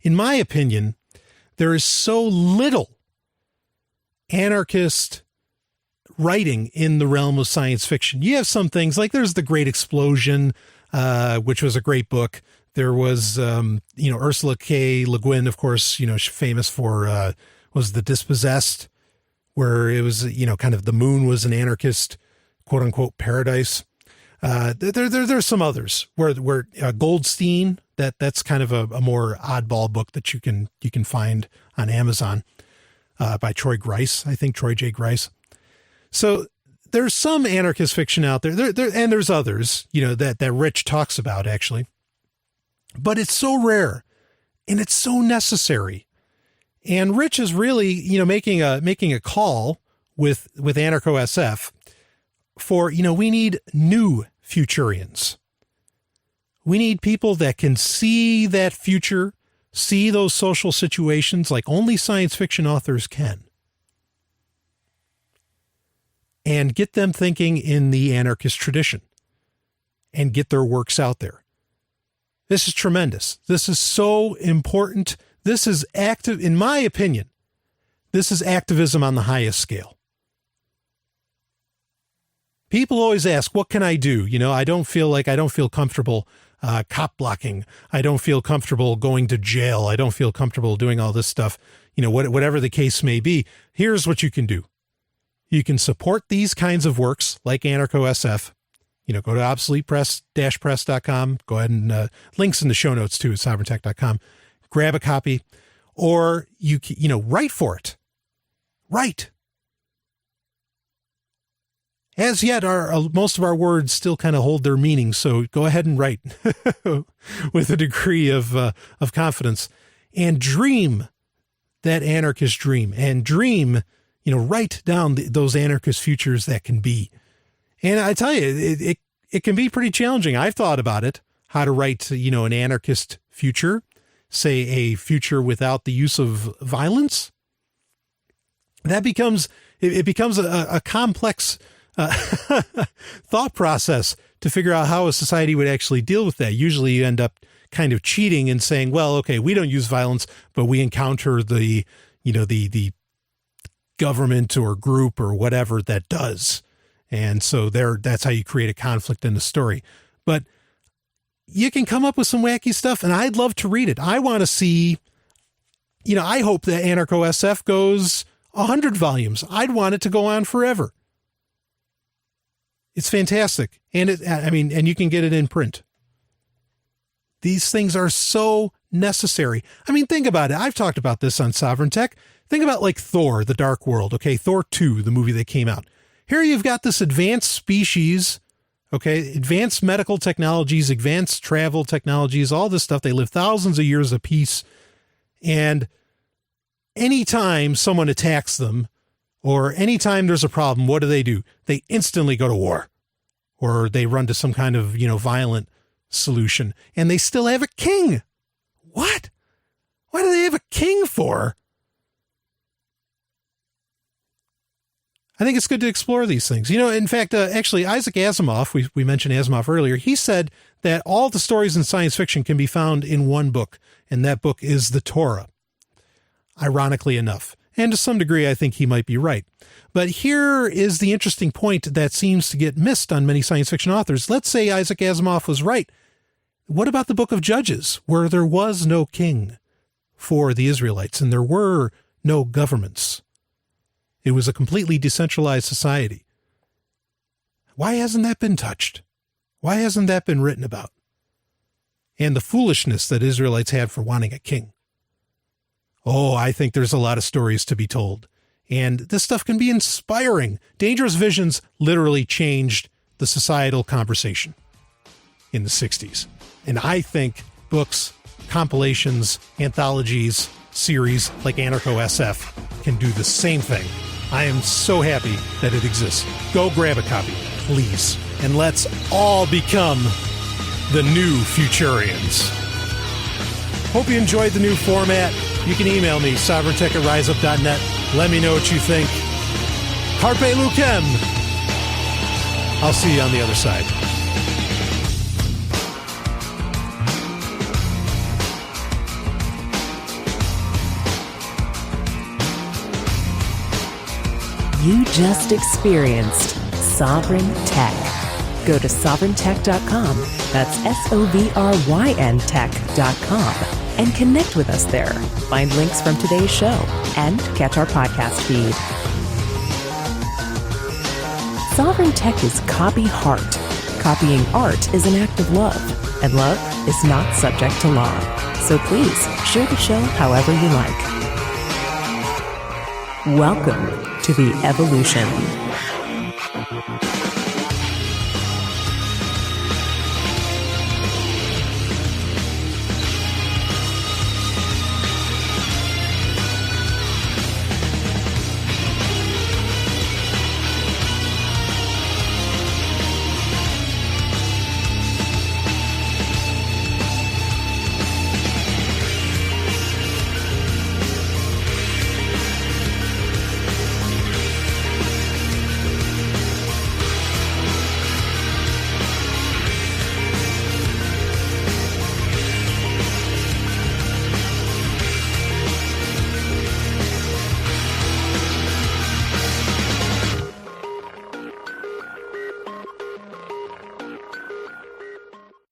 in my opinion, there is so little anarchist writing in the realm of science fiction. You have some things like there's The Great Explosion, which was a great book. There was, Ursula K. Le Guin, of course, she's famous for, was The Dispossessed, where it was, kind of the moon was an anarchist, quote unquote, paradise. There's some others where Goldstein, that's kind of a more oddball book that you can find on Amazon, by Troy Grice, I think Troy J. Grice. So there's some anarchist fiction out there, and there's others, that Rich talks about actually, but it's so rare and it's so necessary. And Rich is really, making a call with Anarcho SF for, we need new Futurians. We need people that can see that future, see those social situations like only science fiction authors can, and get them thinking in the anarchist tradition and get their works out there. This is tremendous. This is so important. This is active, in my opinion, this is activism on the highest scale. People always ask, what can I do? I don't feel comfortable cop blocking. I don't feel comfortable going to jail. I don't feel comfortable doing all this stuff. Whatever the case may be, here's what you can do. You can support these kinds of works like Anarcho SF. Go to obsoletepress-press.com. Go ahead and links in the show notes too at sovereigntech.com. Grab a copy, or you write for it. Write. As yet, most of our words still kind of hold their meaning, so go ahead and write with a degree of confidence, and dream that anarchist dream, and dream, write down those anarchist futures that can be. And I tell you, it can be pretty challenging. I've thought about it, how to write, an anarchist future, say a future without the use of violence. That becomes a complex thought process to figure out how a society would actually deal with that. Usually you end up kind of cheating and saying, well, okay, we don't use violence, but we encounter the government or group or whatever that does. And so that's how you create a conflict in the story. But you can come up with some wacky stuff, and I'd love to read it. I want to see, I hope that Anarcho SF goes 100 volumes. I'd want it to go on forever. It's fantastic. And and you can get it in print. These things are so necessary. Think about it. I've talked about this on Sovereign Tech. Think about like Thor, The Dark World. Okay. Thor 2, the movie that came out. Here you've got this advanced species, okay, advanced medical technologies, advanced travel technologies, all this stuff. They live thousands of years apiece. And anytime someone attacks them or anytime there's a problem, what do? They instantly go to war, or they run to some kind of, violent solution, and they still have a king. What? What do they have a king for? I think it's good to explore these things. In fact, actually, Isaac Asimov, we mentioned Asimov earlier, he said that all the stories in science fiction can be found in one book, and that book is the Torah, ironically enough. And to some degree, I think he might be right. But here is the interesting point that seems to get missed on many science fiction authors. Let's say Isaac Asimov was right. What about the book of Judges, where there was no king for the Israelites, and there were no governments? It was a completely decentralized society. Why hasn't that been touched? Why hasn't that been written about? And the foolishness that Israelites had for wanting a king. Oh, I think there's a lot of stories to be told. And this stuff can be inspiring. Dangerous Visions literally changed the societal conversation in the 60s. And I think books, compilations, anthologies, series like Anarcho SF can do the same thing. I am so happy that it exists. Go grab a copy, please. And let's all become the new Futurians. Hope you enjoyed the new format. You can email me, sovereigntech@riseup.net. Let me know what you think. Carpe Lucem. I'll see you on the other side. You just experienced Sovereign Tech. Go to sovereigntech.com That's SOVRYN tech.com. And connect with us there. Find links from today's show and catch our podcast feed. Sovryn Tech is copy heart. Copying art is an act of love, and love is not subject to law. So please share the show however you like. Welcome to the evolution.